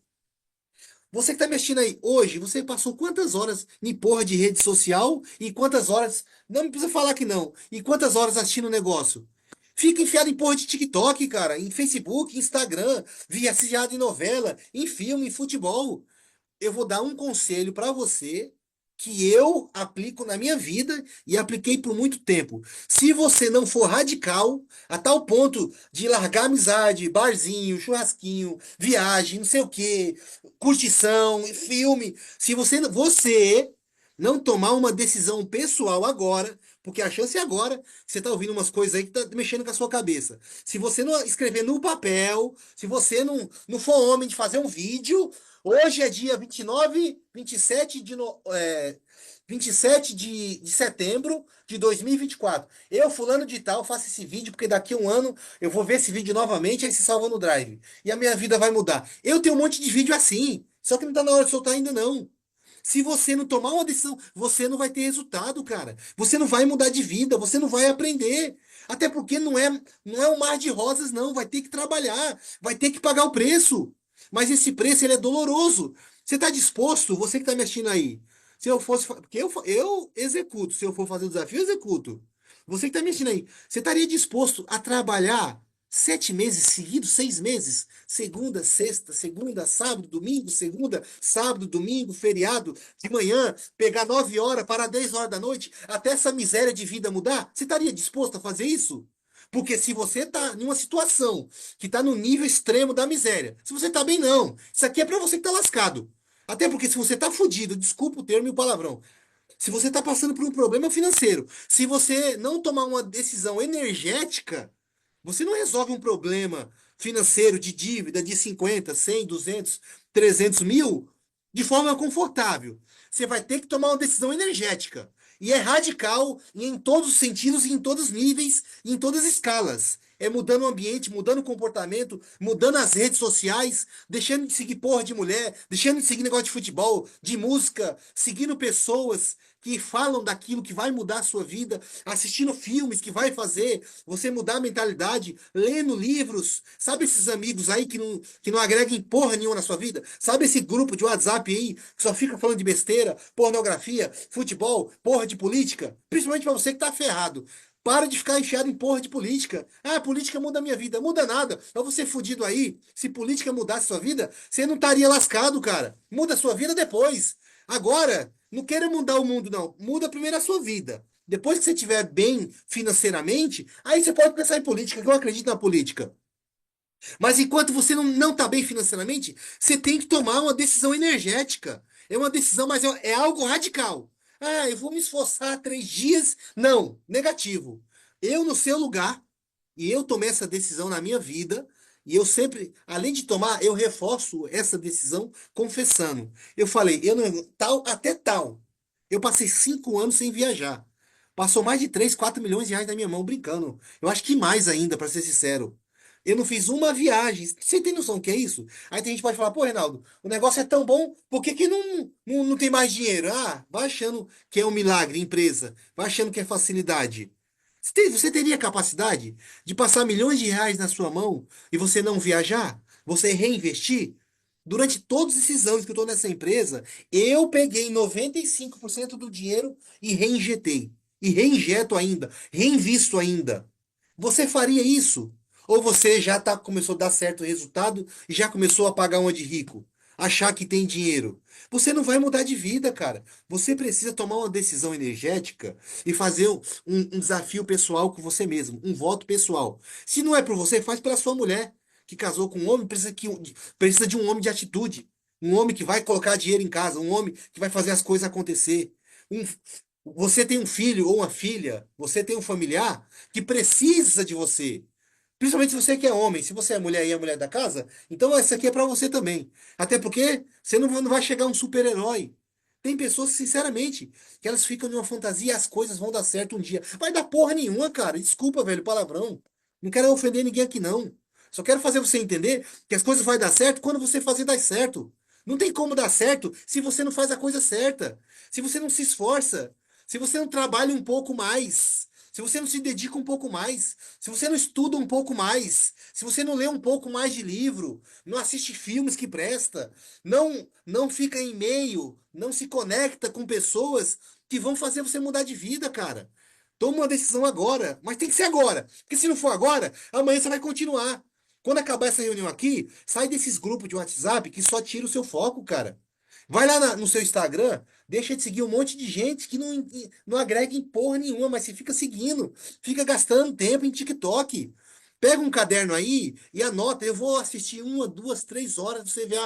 Você que está mexendo aí hoje, você passou quantas horas em porra de rede social e quantas horas, não me precisa falar que não, e quantas horas assistindo o negócio? Fica enfiado em porra de TikTok, cara, em Facebook, Instagram, viciado em novela, em filme, em futebol. Eu vou dar um conselho para você que eu aplico na minha vida e apliquei por muito tempo. Se você não for radical, a tal ponto de largar amizade, barzinho, churrasquinho, viagem, não sei o quê, curtição, filme, se você não tomar uma decisão pessoal agora, porque a chance é agora, você tá ouvindo umas coisas aí que tá mexendo com a sua cabeça. Se você não escrever no papel, se você não for homem de fazer um vídeo, hoje é dia 29, 27 27 de setembro de 2024. Eu, fulano de tal, faço esse vídeo porque daqui a um ano eu vou ver esse vídeo novamente, aí se salva no Drive. E a minha vida vai mudar. Eu tenho um monte de vídeo assim, só que não tá na hora de soltar ainda não. Se você não tomar uma decisão, você não vai ter resultado, cara. Você não vai mudar de vida, você não vai aprender. Até porque não é um mar de rosas, não. Vai ter que trabalhar, vai ter que pagar o preço. Mas esse preço ele é doloroso. Você está disposto, você que está me assistindo aí? Se eu fosse, porque eu executo. Se eu for fazer o desafio, eu executo. Você que está me assistindo aí, você estaria disposto a trabalhar 7 meses seguidos, 6 meses? Segunda, sábado, domingo, segunda, sábado, domingo, feriado, de manhã, pegar 9 horas para 10 horas da noite, até essa miséria de vida mudar? Você estaria disposto a fazer isso? Porque se você está em uma situação que está no nível extremo da miséria, se você está bem, não. Isso aqui é para você que está lascado. Até porque se você está fudido, desculpa o termo e o palavrão, se você está passando por um problema financeiro, se você não tomar uma decisão energética, você não resolve um problema financeiro de dívida de 50, 100, 200, 300 mil de forma confortável. Você vai ter que tomar uma decisão energética. E é radical e em todos os sentidos, e em todos os níveis, e em todas as escalas. É mudando o ambiente, mudando o comportamento, mudando as redes sociais, deixando de seguir porra de mulher, deixando de seguir negócio de futebol, de música, seguindo pessoas que falam daquilo que vai mudar a sua vida, assistindo filmes que vai fazer você mudar a mentalidade, lendo livros. Sabe esses amigos aí que não agregam em porra nenhuma na sua vida? Sabe esse grupo de WhatsApp aí que só fica falando de besteira, pornografia, futebol, porra de política? Principalmente pra você que tá ferrado. Para de ficar enfiado em porra de política. Ah, política muda a minha vida. Muda nada. Pra você fudido aí, se política mudasse sua vida, você não estaria lascado, cara. Muda a sua vida depois. Agora, não queira mudar o mundo, não. Muda primeiro a sua vida. Depois que você estiver bem financeiramente, aí você pode pensar em política, que eu acredito na política. Mas enquanto você não está bem financeiramente, você tem que tomar uma decisão energética. É uma decisão, mas é algo radical. Ah, eu vou me esforçar 3 dias. Não, negativo. Eu, no seu lugar, e eu tomei essa decisão na minha vida, e eu sempre, além de tomar, eu reforço essa decisão confessando. Eu falei, eu não, tal, até tal. Eu passei 5 anos sem viajar. Passou mais de 3, 4 milhões de reais na minha mão, brincando. Eu acho que mais ainda, para ser sincero. Eu não fiz uma viagem. Você tem noção do que é isso? Aí tem gente que pode falar, pô, Reinaldo, o negócio é tão bom, por que que não tem mais dinheiro? Ah, vai achando que é um milagre, empresa. Vai achando que é facilidade. Você teria capacidade de passar milhões de reais na sua mão e você não viajar? Você reinvestir? Durante todos esses anos que eu estou nessa empresa, eu peguei 95% do dinheiro e reinjetei. E reinjeto ainda, reinvisto ainda. Você faria isso? Ou você já começou a dar certo resultado e já começou a pagar uma de rico? Achar que tem dinheiro? Você não vai mudar de vida, cara. Você precisa tomar uma decisão energética e fazer um desafio pessoal com você mesmo, um voto pessoal. Se não é por você, faz pela sua mulher, que casou com um homem, precisa de um homem de atitude. Um homem que vai colocar dinheiro em casa, um homem que vai fazer as coisas acontecer. Um, você tem um filho ou uma filha, você tem um familiar que precisa de você. Principalmente se você que é homem, se você é mulher e é mulher da casa, então essa aqui é pra você também. Até porque você não vai chegar um super-herói. Tem pessoas, sinceramente, que elas ficam numa fantasia e as coisas vão dar certo um dia. Vai dar porra nenhuma, cara. Desculpa, velho, palavrão. Não quero ofender ninguém aqui, não. Só quero fazer você entender que as coisas vão dar certo quando você fazer dar certo. Não tem como dar certo se você não faz a coisa certa, se você não se esforça, se você não trabalha um pouco mais, se você não se dedica um pouco mais, se você não estuda um pouco mais, se você não lê um pouco mais de livro, não assiste filmes que presta, não fica em meio, não se conecta com pessoas que vão fazer você mudar de vida, cara. Toma uma decisão agora, mas tem que ser agora, porque se não for agora, amanhã você vai continuar. Quando acabar essa reunião aqui, sai desses grupos de WhatsApp que só tira o seu foco, cara. Vai lá no seu Instagram, deixa de seguir um monte de gente que não agrega em porra nenhuma, mas você fica seguindo, fica gastando tempo em TikTok. Pega um caderno aí e anota. Eu vou assistir uma, duas, 3 horas, você vê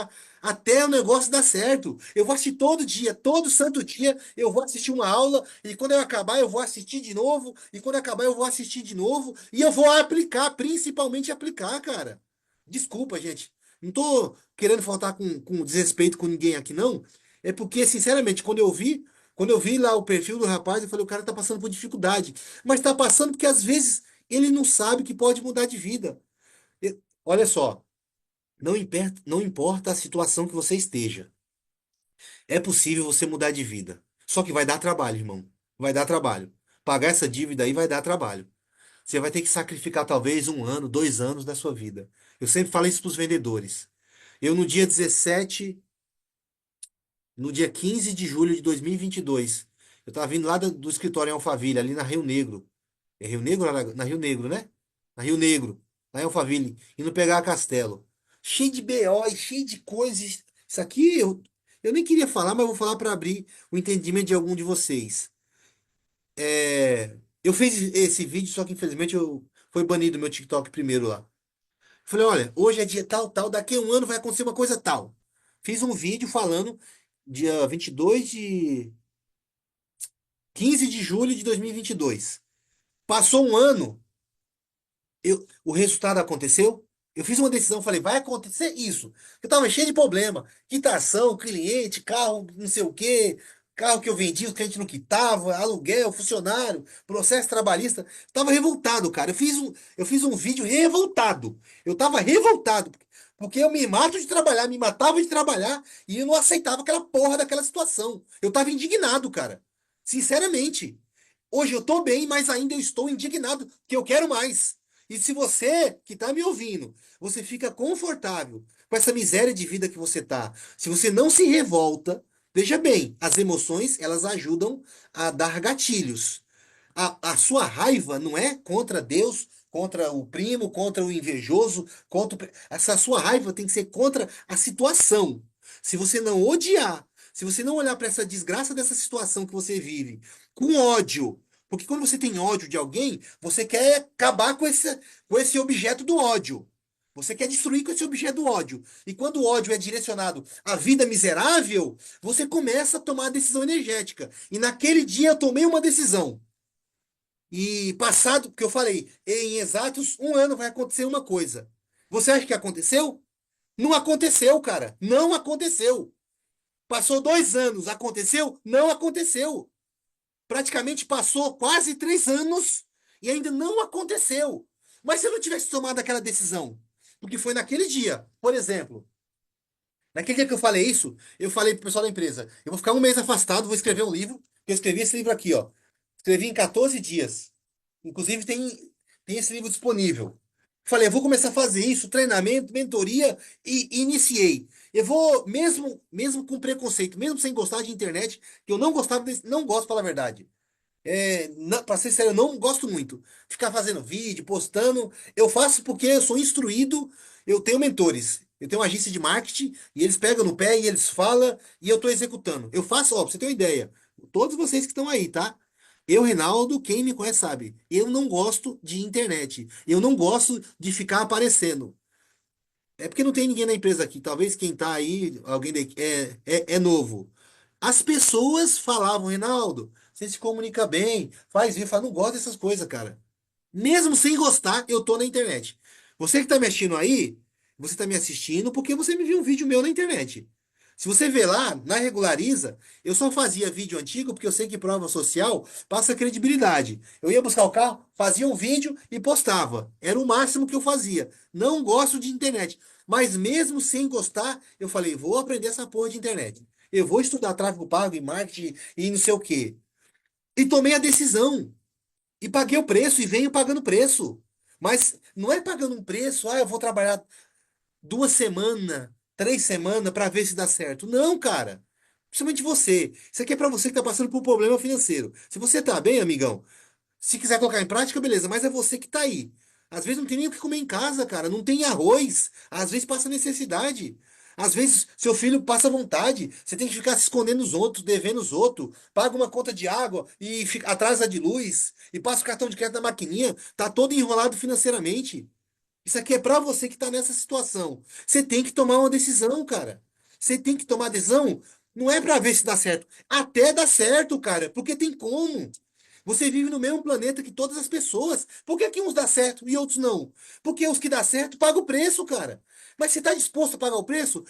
até o negócio dar certo. Eu vou assistir todo dia, todo santo dia, eu vou assistir uma aula, e quando eu acabar, eu vou assistir de novo, e quando acabar, eu vou assistir de novo, e eu vou aplicar, principalmente aplicar, cara. Desculpa, gente. Não tô querendo faltar com desrespeito com ninguém aqui, não. É porque, sinceramente, quando eu vi lá o perfil do rapaz, eu falei, o cara tá passando por dificuldade. Mas tá passando porque às vezes ele não sabe que pode mudar de vida. Olha só, não importa a situação que você esteja. É possível você mudar de vida. Só que vai dar trabalho, irmão. Vai dar trabalho. Pagar essa dívida aí vai dar trabalho. Você vai ter que sacrificar talvez 1 ano, 2 anos da sua vida. Eu sempre falo isso para os vendedores. Eu no dia 17, no dia 15 de julho de 2022, eu estava vindo lá do escritório em Alphaville, ali na Rio Negro. É Rio Negro? Ou na Rio Negro, né? Na Rio Negro, lá em Alphaville, indo pegar a Castelo. Cheio de BO, e cheio de coisas. Isso aqui eu nem queria falar, mas eu vou falar para abrir o entendimento de algum de vocês. Eu fiz esse vídeo, só que infelizmente foi banido meu TikTok primeiro lá. Falei, olha, hoje é dia tal, tal, daqui a 1 ano vai acontecer uma coisa tal. Fiz um vídeo falando dia 22 de 15 de julho de 2022. Passou 1 ano, o resultado aconteceu. Eu fiz uma decisão, falei, vai acontecer isso. Eu tava cheio de problema. Quitação, cliente, carro, não sei o quê, carro que eu vendi, o cliente não quitava, aluguel, funcionário, processo trabalhista. Tava revoltado, cara. Eu fiz um vídeo revoltado. Eu tava revoltado, porque eu me mato de trabalhar, me matava de trabalhar e eu não aceitava aquela porra daquela situação. Eu tava indignado, cara. Sinceramente. Hoje eu tô bem, mas ainda eu estou indignado, porque eu quero mais. E se você que está me ouvindo, você fica confortável com essa miséria de vida que você tá, se você não se revolta, veja bem, as emoções elas ajudam a dar gatilhos. A sua raiva não é contra Deus, contra o primo, contra o invejoso, essa sua raiva tem que ser contra a situação. Se você não odiar, se você não olhar para essa desgraça dessa situação que você vive com ódio, porque quando você tem ódio de alguém, você quer acabar com esse objeto do ódio. Você quer destruir com esse objeto do ódio. E quando o ódio é direcionado à vida miserável, você começa a tomar a decisão energética. E naquele dia eu tomei uma decisão. E passado, que eu falei, em exatos 1 ano vai acontecer uma coisa. Você acha que aconteceu? Não aconteceu, cara. Não aconteceu. Passou 2 anos, aconteceu? Não aconteceu. Praticamente passou quase 3 anos e ainda não aconteceu. Mas se eu não tivesse tomado aquela decisão, porque foi naquele dia, por exemplo, naquele dia que eu falei isso, eu falei pro pessoal da empresa, eu vou ficar 1 mês afastado, vou escrever um livro, que eu escrevi esse livro aqui, ó. Escrevi em 14 dias. Inclusive tem esse livro disponível. Falei, eu vou começar a fazer isso, treinamento, mentoria e iniciei. Eu vou, mesmo com preconceito, mesmo sem gostar de internet, que eu não gostava, não gosto, para falar a verdade. Pra ser sério, eu não gosto muito. Ficar fazendo vídeo, postando. Eu faço porque eu sou instruído, eu tenho mentores. Eu tenho uma agência de marketing e eles pegam no pé e eles falam e eu estou executando. Eu faço, ó, pra você ter uma ideia. Todos vocês que estão aí, tá? Eu, Reinaldo, quem me conhece sabe. Eu não gosto de internet. Eu não gosto de ficar aparecendo. É porque não tem ninguém na empresa aqui. Talvez quem tá aí, alguém é novo. As pessoas falavam, Reinaldo, você se comunica bem, faz isso, fala, não gosto dessas coisas, cara. Mesmo sem gostar, eu tô na internet. Você que tá me assistindo aí, você tá me assistindo porque você me viu um vídeo meu na internet. Se você vê lá, na Regulariza, eu só fazia vídeo antigo porque eu sei que prova social passa credibilidade. Eu ia buscar o carro, fazia um vídeo e postava. Era o máximo que eu fazia. Não gosto de internet. Mas mesmo sem gostar, eu falei, vou aprender essa porra de internet. Eu vou estudar tráfego pago e marketing e não sei o quê. E tomei a decisão. E paguei o preço e venho pagando preço. Mas não é pagando um preço, eu vou trabalhar 2 semanas, 3 semanas para ver se dá certo. Não, cara. Principalmente você. Isso aqui é para você que tá passando por um problema financeiro. Se você tá bem, amigão, se quiser colocar em prática, beleza, mas é você que tá aí. Às vezes não tem nem o que comer em casa, cara. Não tem arroz. Às vezes passa necessidade. Às vezes seu filho passa vontade. Você tem que ficar se escondendo nos outros, devendo os outros. Paga uma conta de água e atrasa de luz. E passa o cartão de crédito na maquininha. Tá todo enrolado financeiramente. Isso aqui é pra você que tá nessa situação. Você tem que tomar uma decisão, cara. Você tem que tomar decisão. Não é pra ver se dá certo. Até dá certo, cara. Porque tem como. Você vive no mesmo planeta que todas as pessoas. Por que que uns dá certo e outros não? Porque os que dá certo pagam o preço, cara. Mas você tá disposto a pagar o preço?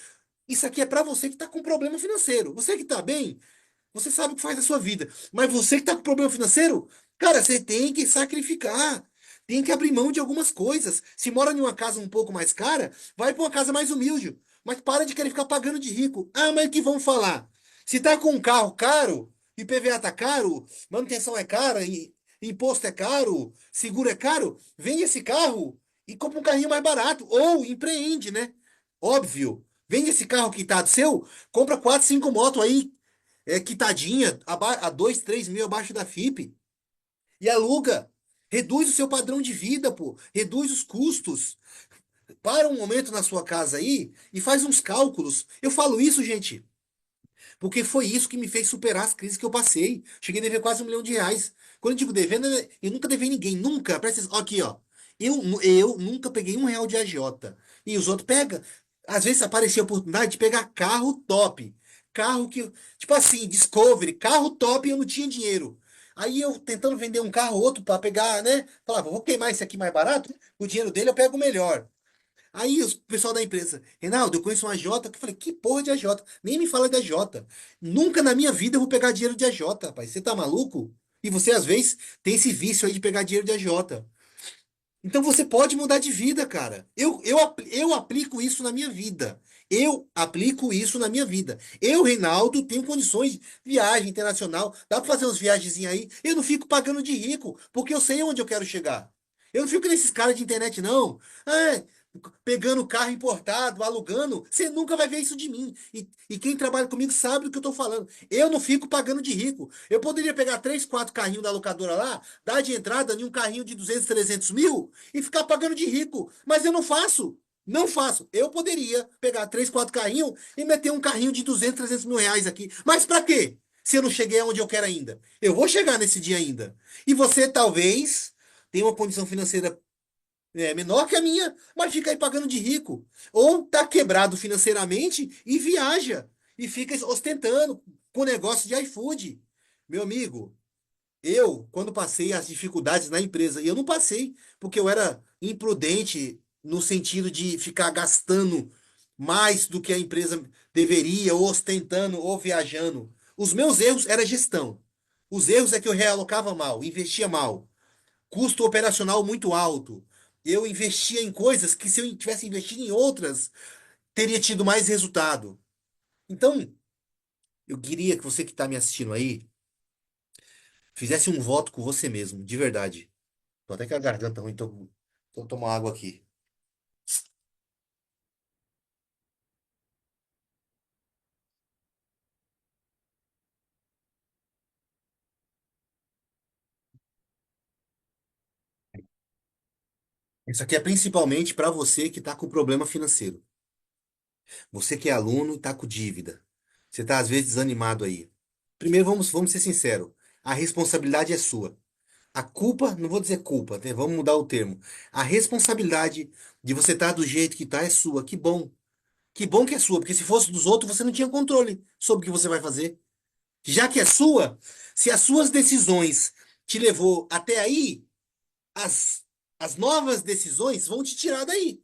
Isso aqui é pra você que tá com problema financeiro. Você que tá bem, você sabe o que faz a sua vida. Mas você que está com problema financeiro, cara, você tem que sacrificar. Tem que abrir mão de algumas coisas. Se mora em uma casa um pouco mais cara, vai para uma casa mais humilde. Mas para de querer ficar pagando de rico. Ah, mas o que vão falar? Se tá com um carro caro, IPVA tá caro, manutenção é cara, imposto é caro, seguro é caro, vende esse carro e compra um carrinho mais barato. Ou empreende, né? Óbvio. Vende esse carro quitado seu, compra 4, 5 motos aí quitadinha a 2, 3 mil abaixo da FIP e aluga. Reduz o seu padrão de vida, pô. Reduz os custos. Para um momento na sua casa aí e faz uns cálculos. Eu falo isso, gente, porque foi isso que me fez superar as crises que eu passei. Cheguei a dever quase R$ 1 milhão. Quando eu digo devendo, eu nunca devei ninguém. Nunca. Presta atenção. Aqui, ó. Eu nunca peguei R$ 1 de agiota. E os outros pegam. Às vezes aparecia a oportunidade de pegar carro top. Carro que. Tipo assim, Discovery, carro top e eu não tinha dinheiro. Aí eu tentando vender um carro outro para pegar, né? Falava, vou queimar esse aqui mais barato. O dinheiro dele eu pego o melhor. Aí o pessoal da empresa, Reinaldo, eu conheço um agiota, que eu falei, que porra de agiota? Nem me fala de agiota. Nunca na minha vida eu vou pegar dinheiro de agiota, rapaz. Você tá maluco? E você, às vezes, tem esse vício aí de pegar dinheiro de agiota. Então você pode mudar de vida, cara. Eu aplico isso na minha vida. Eu aplico isso na minha vida. Eu, Reinaldo, tenho condições de viagem internacional. Dá pra fazer umas viagenzinhas aí. Eu não fico pagando de rico, porque eu sei onde eu quero chegar. Eu não fico nesses caras de internet, não. Ah, pegando carro importado, alugando. Você nunca vai ver isso de mim. E quem trabalha comigo sabe do que eu tô falando. Eu não fico pagando de rico. Eu poderia pegar 3, 4 carrinhos da locadora lá, dar de entrada em um carrinho de 200, 300 mil e ficar pagando de rico. Mas eu não faço. Não faço. Eu poderia pegar 3, 4 carrinhos e meter um carrinho de 200, 300 mil reais aqui. Mas para quê? Se eu não cheguei aonde eu quero ainda. Eu vou chegar nesse dia ainda. E você talvez tenha uma condição financeira menor que a minha, mas fica aí pagando de rico. Ou tá quebrado financeiramente e viaja. E fica ostentando com negócio de iFood. Meu amigo, quando passei as dificuldades na empresa, e eu não passei, porque eu era imprudente no sentido de ficar gastando mais do que a empresa deveria, ou ostentando, ou viajando. Os meus erros era gestão. Os erros é que eu realocava mal, investia mal, custo operacional muito alto. Eu investia em coisas que, se eu tivesse investido em outras, teria tido mais resultado. Então, eu queria que você que está me assistindo aí fizesse um voto com você mesmo, de verdade. Tô até com a garganta ruim, tô tomando água aqui. Isso aqui é principalmente para você que está com problema financeiro. Você que é aluno e está com dívida. Você está, às vezes, desanimado aí. Primeiro, vamos ser sinceros. A responsabilidade é sua. A culpa, não vou dizer culpa, né? Vamos mudar o termo. A responsabilidade de você estar do jeito que está é sua. Que bom. Que bom que é sua, porque se fosse dos outros, você não tinha controle sobre o que você vai fazer. Já que é sua, se as suas decisões te levou até aí, as, as novas decisões vão te tirar daí.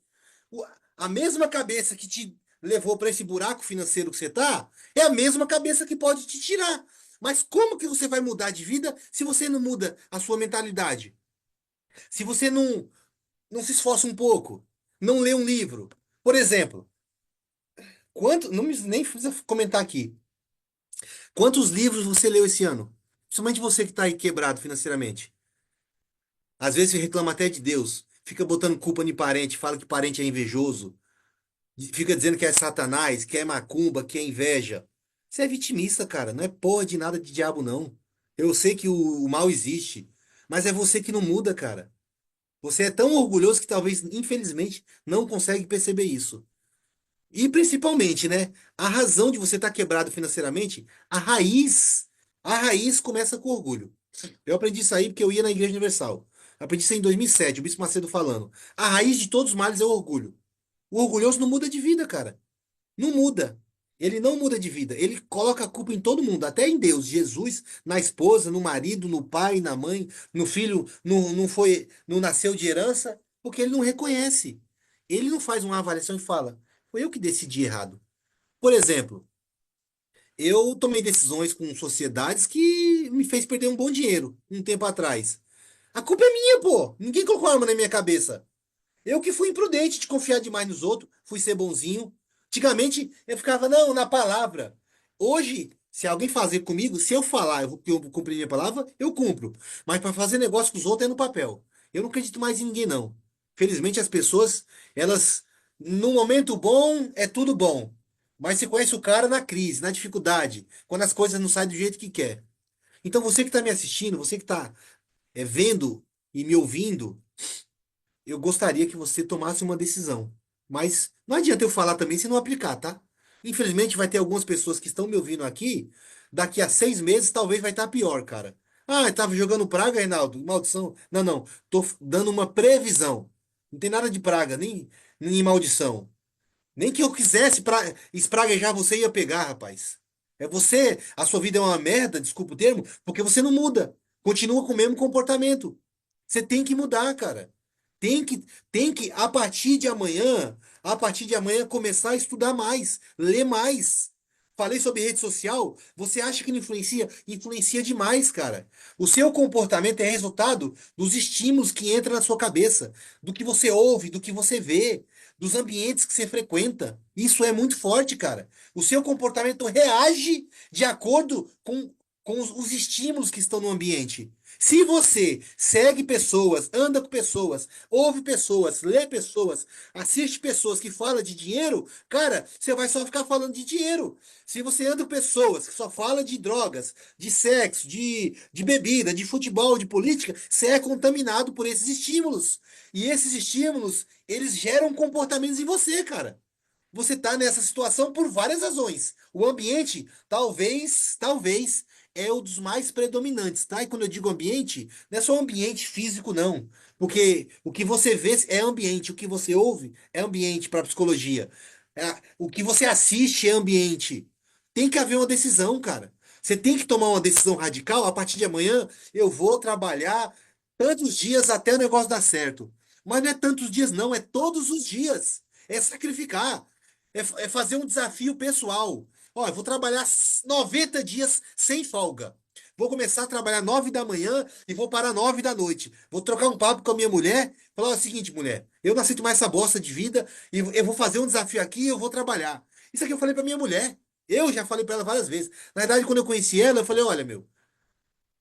O- A mesma cabeça que te levou para esse buraco financeiro que você tá, é a mesma cabeça que pode te tirar. Mas como que você vai mudar de vida se você não muda a sua mentalidade? Se você não se esforça um pouco, não lê um livro. Por exemplo, não nem precisa comentar aqui. Quantos livros você leu esse ano? Principalmente você que está aí quebrado financeiramente. Às vezes você reclama até de Deus, fica botando culpa em parente, fala que parente é invejoso, fica dizendo que é Satanás, que é macumba, que é inveja. Você é vitimista, cara. Não é porra de nada de diabo, não. Eu sei que o mal existe, mas é você que não muda, cara. Você é tão orgulhoso que talvez, infelizmente, não consegue perceber isso. E principalmente, né? A razão de você estar quebrado financeiramente, a raiz começa com orgulho. Eu aprendi isso aí porque eu ia na Igreja Universal. Aprendi isso em 2007, o Bispo Macedo falando. A raiz de todos os males é o orgulho. O orgulhoso não muda de vida, cara. Não muda. Ele não muda de vida. Ele coloca a culpa em todo mundo, até em Deus, Jesus, na esposa, no marido, no pai, na mãe, no filho, não nasceu de herança, porque ele não reconhece. Ele não faz uma avaliação e fala: foi eu que decidi errado. Por exemplo, eu tomei decisões com sociedades que me fez perder um bom dinheiro um tempo atrás. A culpa é minha, pô. Ninguém colocou arma na minha cabeça. Eu que fui imprudente de confiar demais nos outros, fui ser bonzinho. Antigamente eu ficava, não, na palavra. Hoje, se alguém fazer comigo, se eu falar que eu cumprir minha palavra, eu cumpro. Mas para fazer negócio com os outros é no papel. Eu não acredito mais em ninguém, não. Felizmente as pessoas, elas, no momento bom, é tudo bom. Mas você conhece o cara na crise, na dificuldade, quando as coisas não saem do jeito que quer. Então você que está me assistindo, você que está vendo e me ouvindo, eu gostaria que você tomasse uma decisão. Mas não adianta eu falar também se não aplicar, tá? Infelizmente, vai ter algumas pessoas que estão me ouvindo aqui. Daqui a 6 meses, talvez vai estar pior, cara. Ah, tava jogando praga, Reinaldo? Maldição. Não, não. Tô dando uma previsão. Não tem nada de praga, nem maldição. Nem que eu quisesse espraguejar você ia pegar, rapaz. É você, a sua vida é uma merda, desculpa o termo, porque você não muda. Continua com o mesmo comportamento. Você tem que mudar, cara. Tem que, a partir de amanhã, começar a estudar mais, ler mais. Falei sobre rede social, você acha que não influencia? Influencia demais, cara. O seu comportamento é resultado dos estímulos que entram na sua cabeça, do que você ouve, do que você vê, dos ambientes que você frequenta. Isso é muito forte, cara. O seu comportamento reage de acordo com os estímulos que estão no ambiente. Se você segue pessoas, anda com pessoas, ouve pessoas, lê pessoas, assiste pessoas que falam de dinheiro, cara, você vai só ficar falando de dinheiro. Se você anda com pessoas que só falam de drogas, de sexo, de bebida, de futebol, de política, você é contaminado por esses estímulos. E esses estímulos, eles geram comportamentos em você, cara. Você está nessa situação por várias razões. O ambiente, talvez, é um dos mais predominantes, tá? E quando eu digo ambiente, não é só ambiente físico, não. Porque o que você vê é ambiente, o que você ouve é ambiente para psicologia. O que você assiste é ambiente. Tem que haver uma decisão, cara. Você tem que tomar uma decisão radical. A partir de amanhã, eu vou trabalhar tantos dias até o negócio dar certo. Mas não é tantos dias, não, é todos os dias. É sacrificar. É fazer um desafio pessoal. Ó, eu vou trabalhar 90 dias sem folga. Vou começar a trabalhar 9 da manhã e vou parar 9 da noite. Vou trocar um papo com a minha mulher. Falar o seguinte, mulher, eu não aceito mais essa bosta de vida e eu vou fazer um desafio aqui e eu vou trabalhar. Isso aqui eu falei pra minha mulher. Eu já falei pra ela várias vezes. Na verdade, quando eu conheci ela, eu falei, olha, meu,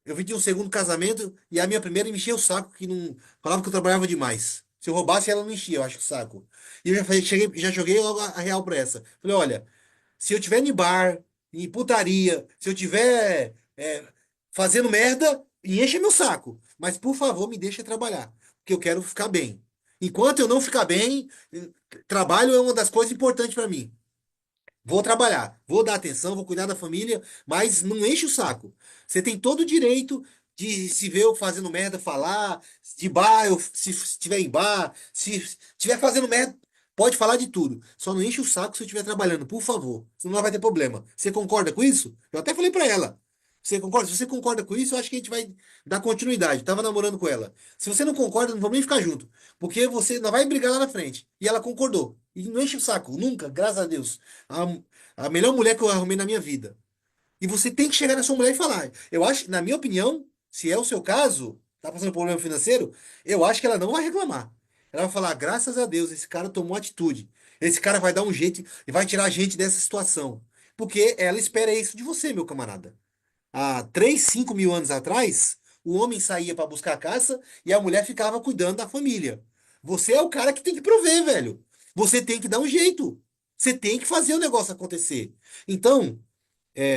eu vim de um segundo casamento e a minha primeira me enchia o saco, que não falava que eu trabalhava demais. Se eu roubasse, ela não enchia, eu acho, o saco. E eu já joguei logo a real pra essa. Falei, olha, se eu tiver em bar, em putaria, se eu tiver fazendo merda, enche meu saco. Mas, por favor, me deixa trabalhar, porque eu quero ficar bem. Enquanto eu não ficar bem, trabalho é uma das coisas importantes pra mim. Vou trabalhar, vou dar atenção, vou cuidar da família, mas não enche o saco. Você tem todo o direito de se ver eu fazendo merda, falar, de bar, se estiver em bar, se estiver fazendo merda, pode falar de tudo. Só não enche o saco se eu estiver trabalhando, por favor. Senão não vai ter problema. Você concorda com isso? Eu até falei pra ela. Você concorda? Se você concorda com isso, eu acho que a gente vai dar continuidade. Tava namorando com ela. Se você não concorda, não vamos nem ficar junto. Porque você não vai brigar lá na frente. E ela concordou. E não enche o saco. Nunca, graças a Deus. A melhor mulher que eu arrumei na minha vida. E você tem que chegar na sua mulher e falar. Eu acho, na minha opinião, se é o seu caso, tá passando por problema financeiro, eu acho que ela não vai reclamar. Ela vai falar, graças a Deus, esse cara tomou atitude. Esse cara vai dar um jeito e vai tirar a gente dessa situação. Porque ela espera isso de você, meu camarada. Há 3, 5 mil anos atrás, o homem saía para buscar a caça e a mulher ficava cuidando da família. Você é o cara que tem que prover, velho. Você tem que dar um jeito. Você tem que fazer o negócio acontecer. Então,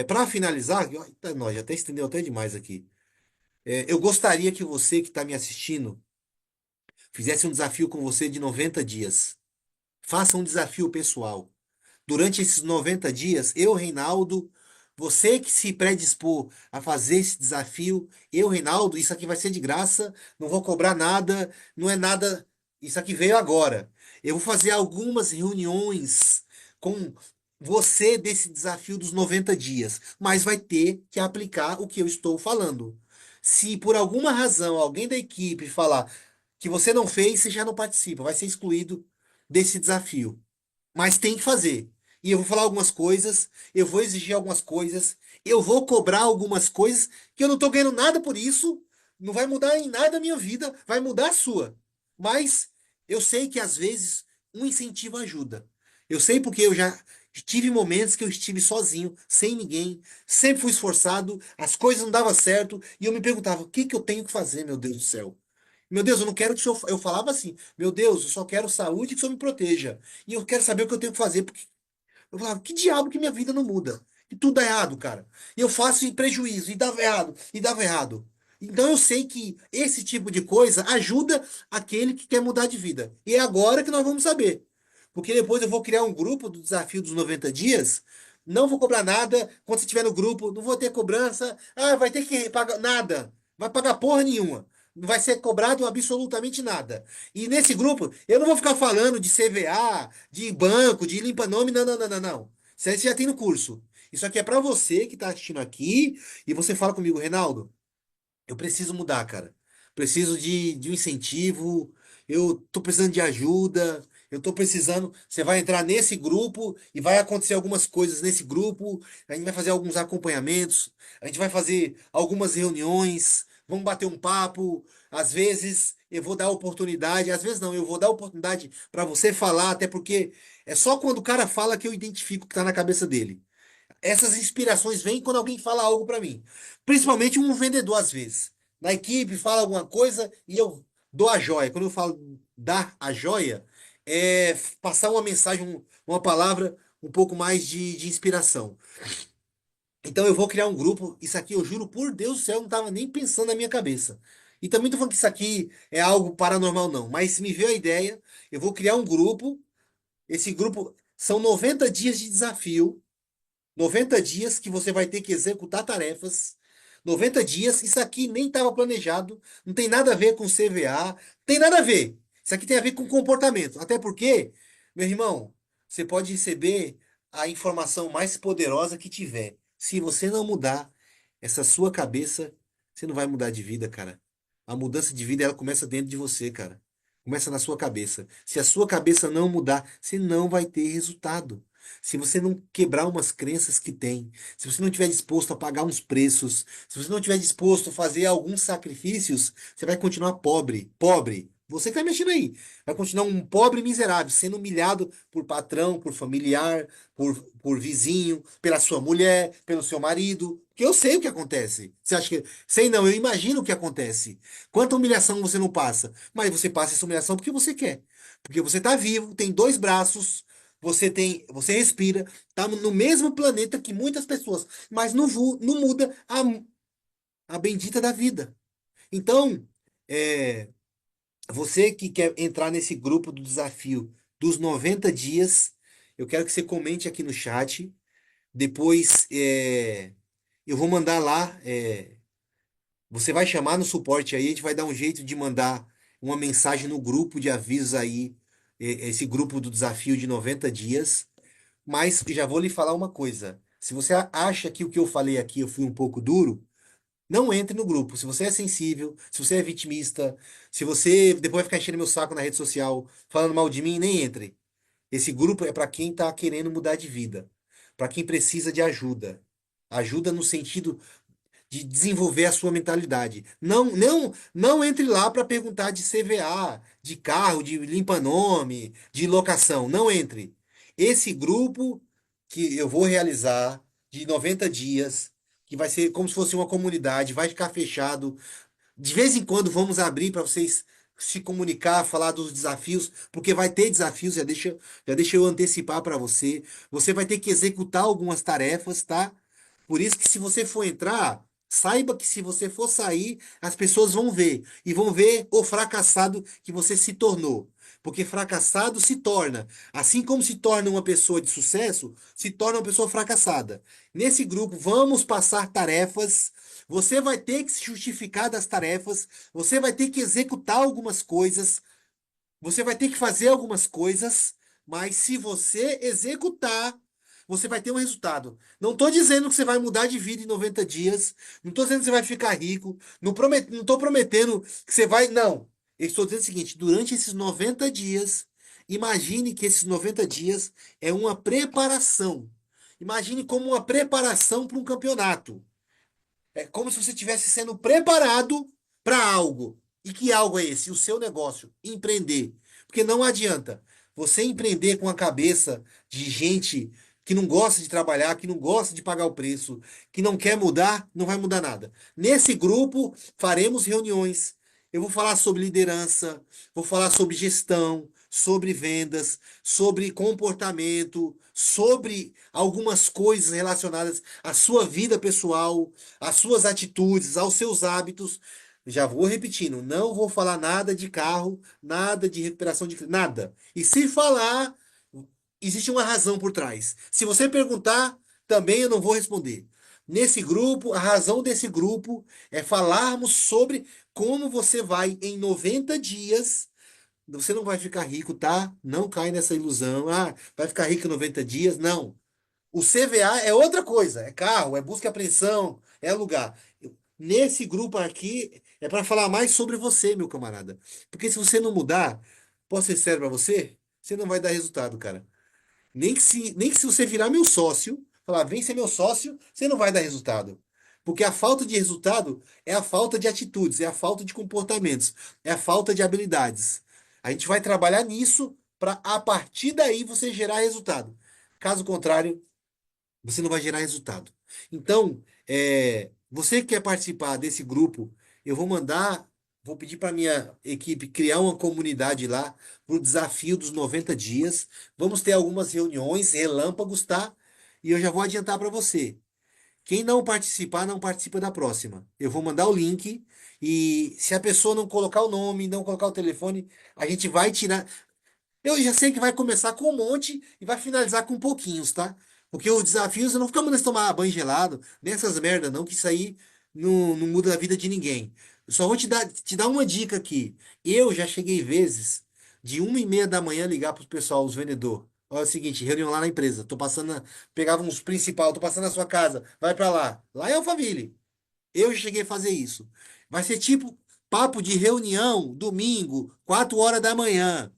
para finalizar, eita, nós já até estendeu até demais aqui. Eu gostaria que você que está me assistindo fizesse um desafio com você de 90 dias. Faça um desafio pessoal. Durante esses 90 dias, eu, Reinaldo, você que se predispor a fazer esse desafio, eu, Reinaldo, isso aqui vai ser de graça, não vou cobrar nada, não é nada, isso aqui veio agora. Eu vou fazer algumas reuniões com você desse desafio dos 90 dias, mas vai ter que aplicar o que eu estou falando. Se por alguma razão alguém da equipe falar que você não fez, você já não participa, vai ser excluído desse desafio. Mas tem que fazer. E eu vou falar algumas coisas, eu vou exigir algumas coisas, eu vou cobrar algumas coisas que eu não tô ganhando nada por isso, não vai mudar em nada a minha vida, vai mudar a sua. Mas eu sei que às vezes um incentivo ajuda. Eu sei porque eu já tive momentos que eu estive sozinho, sem ninguém, sempre fui esforçado, as coisas não davam certo, e eu me perguntava, o que que eu tenho que fazer, meu Deus do céu? Meu Deus, eu não quero que o senhor. Eu falava assim, meu Deus, eu só quero saúde e que o senhor me proteja. E eu quero saber o que eu tenho que fazer. Porque eu falava, que diabo que minha vida não muda? E tudo dá errado, cara. E eu faço em prejuízo, e dava errado, e dava errado. Então eu sei que esse tipo de coisa ajuda aquele que quer mudar de vida. E é agora que nós vamos saber. Porque depois eu vou criar um grupo do desafio dos 90 dias. Não vou cobrar nada. Quando você estiver no grupo, não vou ter cobrança. Ah, vai ter que pagar nada. Vai pagar porra nenhuma. Não vai ser cobrado absolutamente nada. E nesse grupo, eu não vou ficar falando de CVA, de banco, de limpa-nome, não, não, não, não, não. Isso aí você já tem no curso. Isso aqui é para você que está assistindo aqui e você fala comigo, Reinaldo. Eu preciso mudar, cara. Preciso de um incentivo. Eu tô precisando de ajuda. Eu tô precisando. Você vai entrar nesse grupo e vai acontecer algumas coisas nesse grupo. A gente vai fazer alguns acompanhamentos. A gente vai fazer algumas reuniões. Vamos bater um papo. Às vezes eu vou dar oportunidade. Às vezes não, eu vou dar oportunidade para você falar, até porque é só quando o cara fala que eu identifico o que tá na cabeça dele. Essas inspirações vêm quando alguém fala algo para mim. Principalmente um vendedor, às vezes. Na equipe, fala alguma coisa e eu dou a joia. Quando eu falo dar a joia, é passar uma mensagem, uma palavra um pouco mais de inspiração. Então eu vou criar um grupo. Isso aqui, eu juro por Deus do céu, não estava nem pensando na minha cabeça. E também tô falando que isso aqui é algo paranormal, não. Mas me veio a ideia, eu vou criar um grupo. Esse grupo são 90 dias de desafio. 90 dias que você vai ter que executar tarefas. 90 dias, isso aqui nem estava planejado, não tem nada a ver com CVA, tem nada a ver. Isso aqui tem a ver com comportamento. Até porque, meu irmão, você pode receber a informação mais poderosa que tiver. Se você não mudar essa sua cabeça, você não vai mudar de vida, cara. A mudança de vida, ela começa dentro de você, cara. Começa na sua cabeça. Se a sua cabeça não mudar, você não vai ter resultado. Se você não quebrar umas crenças que tem, se você não estiver disposto a pagar uns preços, se você não estiver disposto a fazer alguns sacrifícios, você vai continuar pobre, pobre. Você que está mexendo aí, vai continuar um pobre miserável, sendo humilhado por patrão, por familiar, por vizinho, pela sua mulher, pelo seu marido. Que eu sei o que acontece. Você acha que. Sei não, eu imagino o que acontece. Quanta humilhação você não passa? Mas você passa essa humilhação porque você quer. Porque você está vivo, tem dois braços, você respira, tá no mesmo planeta que muitas pessoas, mas não muda a bendita da vida. Então, é, você que quer entrar nesse grupo do desafio dos 90 dias, eu quero que você comente aqui no chat. Depois, eu vou mandar lá. Você vai chamar no suporte aí, a gente vai dar um jeito de mandar uma mensagem no grupo de avisos aí, esse grupo do desafio de 90 dias. Mas já vou lhe falar uma coisa. Se você acha que o que eu falei aqui eu fui um pouco duro, não entre no grupo. Se você é sensível, se você é vitimista, se você depois vai ficar enchendo meu saco na rede social, falando mal de mim, nem entre. Esse grupo é para quem está querendo mudar de vida, para quem precisa de ajuda. Ajuda no sentido de desenvolver a sua mentalidade. Não entre lá para perguntar de CVA, de carro, de limpa-nome, de locação. Não entre. Esse grupo que eu vou realizar de 90 dias, que vai ser como se fosse uma comunidade, vai ficar fechado. De vez em quando vamos abrir para vocês se comunicar, falar dos desafios, porque vai ter desafios, já deixa eu antecipar para você. Você vai ter que executar algumas tarefas, tá? Por isso que se você for entrar, saiba que se você for sair, as pessoas vão ver e vão ver o fracassado que você se tornou. Porque fracassado se torna, assim como se torna uma pessoa de sucesso, se torna uma pessoa fracassada. Nesse grupo, vamos passar tarefas. Você vai ter que se justificar das tarefas, você vai ter que executar algumas coisas, você vai ter que fazer algumas coisas, mas se você executar, você vai ter um resultado. Não estou dizendo que você vai mudar de vida em 90 dias, não estou dizendo que você vai ficar rico, não estou prometendo que você vai. Não. Eu estou dizendo o seguinte: durante esses 90 dias, imagine que esses 90 dias é uma preparação. Imagine como uma preparação para um campeonato. É como se você estivesse sendo preparado para algo. E que algo é esse? O seu negócio, empreender. Porque não adianta você empreender com a cabeça de gente que não gosta de trabalhar, que não gosta de pagar o preço, que não quer mudar, não vai mudar nada. Nesse grupo, faremos reuniões. Eu vou falar sobre liderança, vou falar sobre gestão, sobre vendas, sobre comportamento, sobre algumas coisas relacionadas à sua vida pessoal, às suas atitudes, aos seus hábitos. Já vou repetindo, não vou falar nada de carro, nada de recuperação de nada. E se falar, existe uma razão por trás. Se você perguntar, também eu não vou responder. Nesse grupo, a razão desse grupo é falarmos sobre como você vai em 90 dias. Você não vai ficar rico, tá? Não cai nessa ilusão. Ah, vai ficar rico em 90 dias. Não. O CVA é outra coisa, é carro, é busca e apreensão, é alugar. Nesse grupo aqui é para falar mais sobre você, meu camarada. Porque se você não mudar, posso ser sério para você, você não vai dar resultado, cara. Nem que se você virar meu sócio, falar, vem ser meu sócio, você não vai dar resultado. Porque a falta de resultado é a falta de atitudes, é a falta de comportamentos, é a falta de habilidades. A gente vai trabalhar nisso para a partir daí você gerar resultado. Caso contrário, você não vai gerar resultado. Então, você que quer participar desse grupo, eu vou pedir para minha equipe criar uma comunidade lá para o desafio dos 90 dias. Vamos ter algumas reuniões, relâmpagos, tá? E eu já vou adiantar para você. Quem não participar, não participa da próxima. Eu vou mandar o link e se a pessoa não colocar o nome, não colocar o telefone, a gente vai tirar. Eu já sei que vai começar com um monte e vai finalizar com pouquinhos, tá? Porque os desafios, eu não fica mandando você tomar banho gelado, nessas merda não, que isso aí não muda a vida de ninguém. Eu só vou te dar uma dica aqui. Eu já cheguei vezes de 1h30 da manhã ligar pro pessoal, os vendedores. Olha, é o seguinte, reunião lá na empresa. Pegava uns principal, tô passando na sua casa, vai pra lá. Lá é Alphaville. Eu já cheguei a fazer isso. Vai ser tipo papo de reunião, domingo, 4 horas da manhã.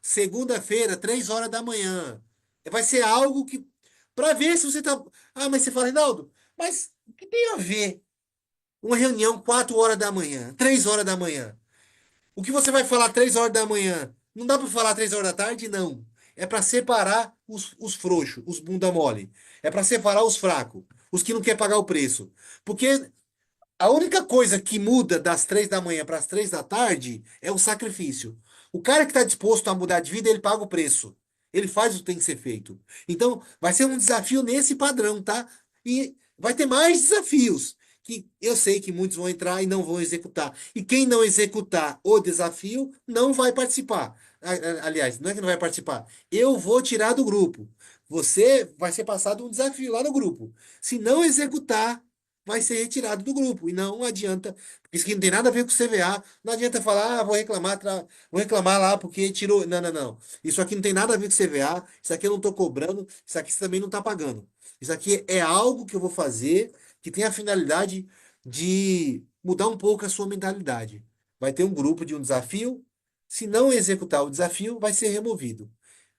Segunda-feira, 3 horas da manhã. Vai ser algo que. Para ver se você tá. Ah, mas você fala, Reinaldo, mas o que tem a ver? Uma reunião 4 horas da manhã, 3 horas da manhã. O que você vai falar 3 horas da manhã? Não dá para falar 3 horas da tarde? Não. É para separar os frouxos, os bunda mole. É para separar os fracos, os que não querem pagar o preço. Porque a única coisa que muda das 3 da manhã para as 3 da tarde é o sacrifício. O cara que está disposto a mudar de vida, ele paga o preço. Ele faz o que tem que ser feito. Então, vai ser um desafio nesse padrão, tá? E vai ter mais desafios que eu sei que muitos vão entrar e não vão executar. E quem não executar o desafio não vai participar. Aliás, não é que não vai participar. Eu vou tirar do grupo. Você vai ser passado um desafio lá no grupo. Se não executar, vai ser retirado do grupo. E não adianta, porque isso aqui não tem nada a ver com o CVA. Não adianta falar, ah, vou reclamar, vou reclamar lá porque tirou. Não, não, não. Isso aqui não tem nada a ver com o CVA. Isso aqui eu não estou cobrando. Isso aqui você também não está pagando. Isso aqui é algo que eu vou fazer que tem a finalidade de mudar um pouco a sua mentalidade. Vai ter um grupo de um desafio. Se não executar o desafio, vai ser removido.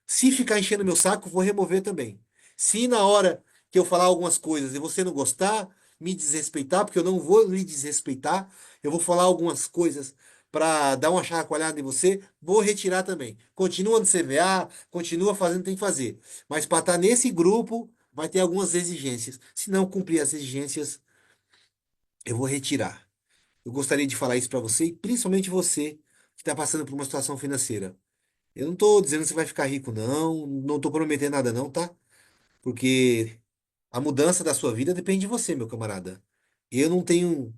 Se ficar enchendo meu saco, vou remover também. Se na hora que eu falar algumas coisas e você não gostar, me desrespeitar, porque eu não vou lhe desrespeitar, eu vou falar algumas coisas para dar uma chacoalhada em você, vou retirar também. Continua no CVA, continua fazendo o que tem que fazer. Mas para estar nesse grupo, vai ter algumas exigências. Se não cumprir as exigências, eu vou retirar. Eu gostaria de falar isso para você, e principalmente você que está passando por uma situação financeira. Eu não tô dizendo que você vai ficar rico, não. Não tô prometendo nada, não, tá? Porque a mudança da sua vida depende de você, meu camarada. Eu não tenho.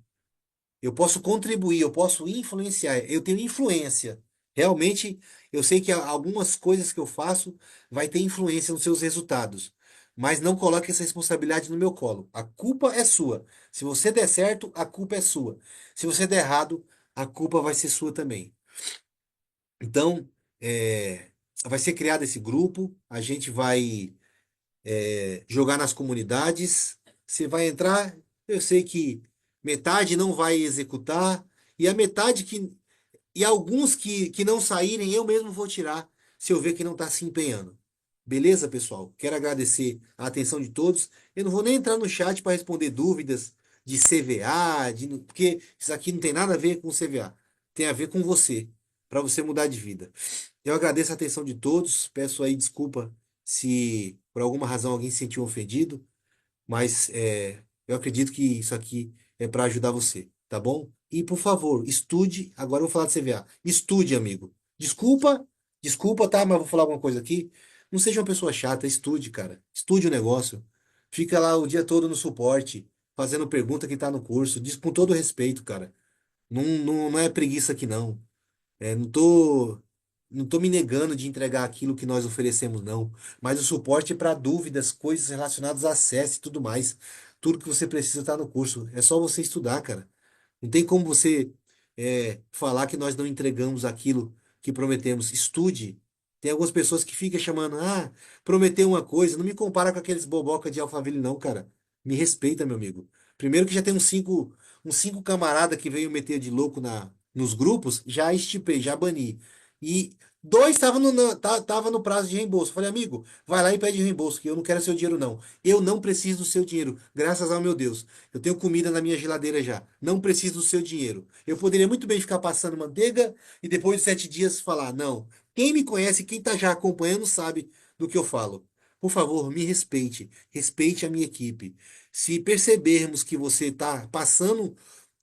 Eu posso contribuir, eu posso influenciar. Eu tenho influência. Realmente, eu sei que algumas coisas que eu faço vai ter influência nos seus resultados. Mas não coloque essa responsabilidade no meu colo. A culpa é sua. Se você der certo, a culpa é sua. Se você der errado, a culpa vai ser sua também. Então, vai ser criado esse grupo, a gente vai jogar nas comunidades. Você vai entrar, eu sei que metade não vai executar, e a metade que. E alguns que não saírem, eu mesmo vou tirar, se eu ver que não está se empenhando. Beleza, pessoal? Quero agradecer a atenção de todos. Eu não vou nem entrar no chat para responder dúvidas de CVA, porque isso aqui não tem nada a ver com CVA. Tem a ver com você, para você mudar de vida. Eu agradeço a atenção de todos. Peço aí desculpa se por alguma razão alguém se sentiu ofendido, mas eu acredito que isso aqui é para ajudar você, tá bom? E por favor, estude. Agora eu vou falar de CVA. Estude, amigo. Desculpa, desculpa, tá? Mas eu vou falar alguma coisa aqui. Não seja uma pessoa chata, estude, cara. Estude o negócio. Fica lá o dia todo no suporte, fazendo pergunta que tá no curso. Diz com todo respeito, cara. Não, não, não é preguiça aqui, não. Não tô me negando de entregar aquilo que nós oferecemos, não. Mas o suporte é para dúvidas, coisas relacionadas a acesso e tudo mais. Tudo que você precisa está no curso. É só você estudar, cara. Não tem como você falar que nós não entregamos aquilo que prometemos. Estude. Tem algumas pessoas que ficam chamando, ah, prometeu uma coisa. Não me compara com aqueles boboca de Alphaville, não, cara. Me respeita, meu amigo. Primeiro que já tem uns cinco camarada que veio meter de louco nos grupos, já estipei, já bani. E dois estavam tava no prazo de reembolso. Falei, amigo, vai lá e pede reembolso, que eu não quero seu dinheiro, não. Eu não preciso do seu dinheiro, graças ao meu Deus. Eu tenho comida na minha geladeira já. Não preciso do seu dinheiro. Eu poderia muito bem ficar passando manteiga e depois de 7 dias falar, não. Quem me conhece, quem está já acompanhando, sabe do que eu falo. Por favor, me respeite. Respeite a minha equipe. Se percebermos que você está passando,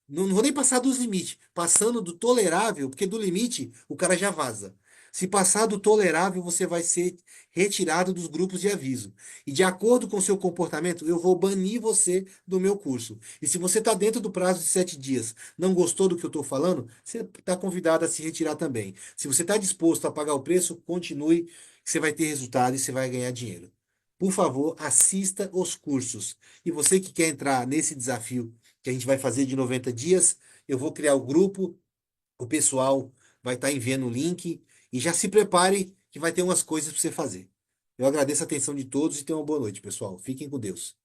não vou nem passar dos limites, passando do tolerável, porque do limite o cara já vaza. Se passar do tolerável, você vai ser retirado dos grupos de aviso. E de acordo com o seu comportamento, eu vou banir você do meu curso. E se você está dentro do prazo de 7 dias, não gostou do que eu estou falando, você está convidado a se retirar também. Se você está disposto a pagar o preço, continue, que você vai ter resultado e você vai ganhar dinheiro. Por favor, assista os cursos. E você que quer entrar nesse desafio que a gente vai fazer de 90 dias. Eu vou criar o grupo, o pessoal vai estar enviando o link e já se prepare que vai ter umas coisas para você fazer. Eu agradeço a atenção de todos e tenham uma boa noite, pessoal. Fiquem com Deus.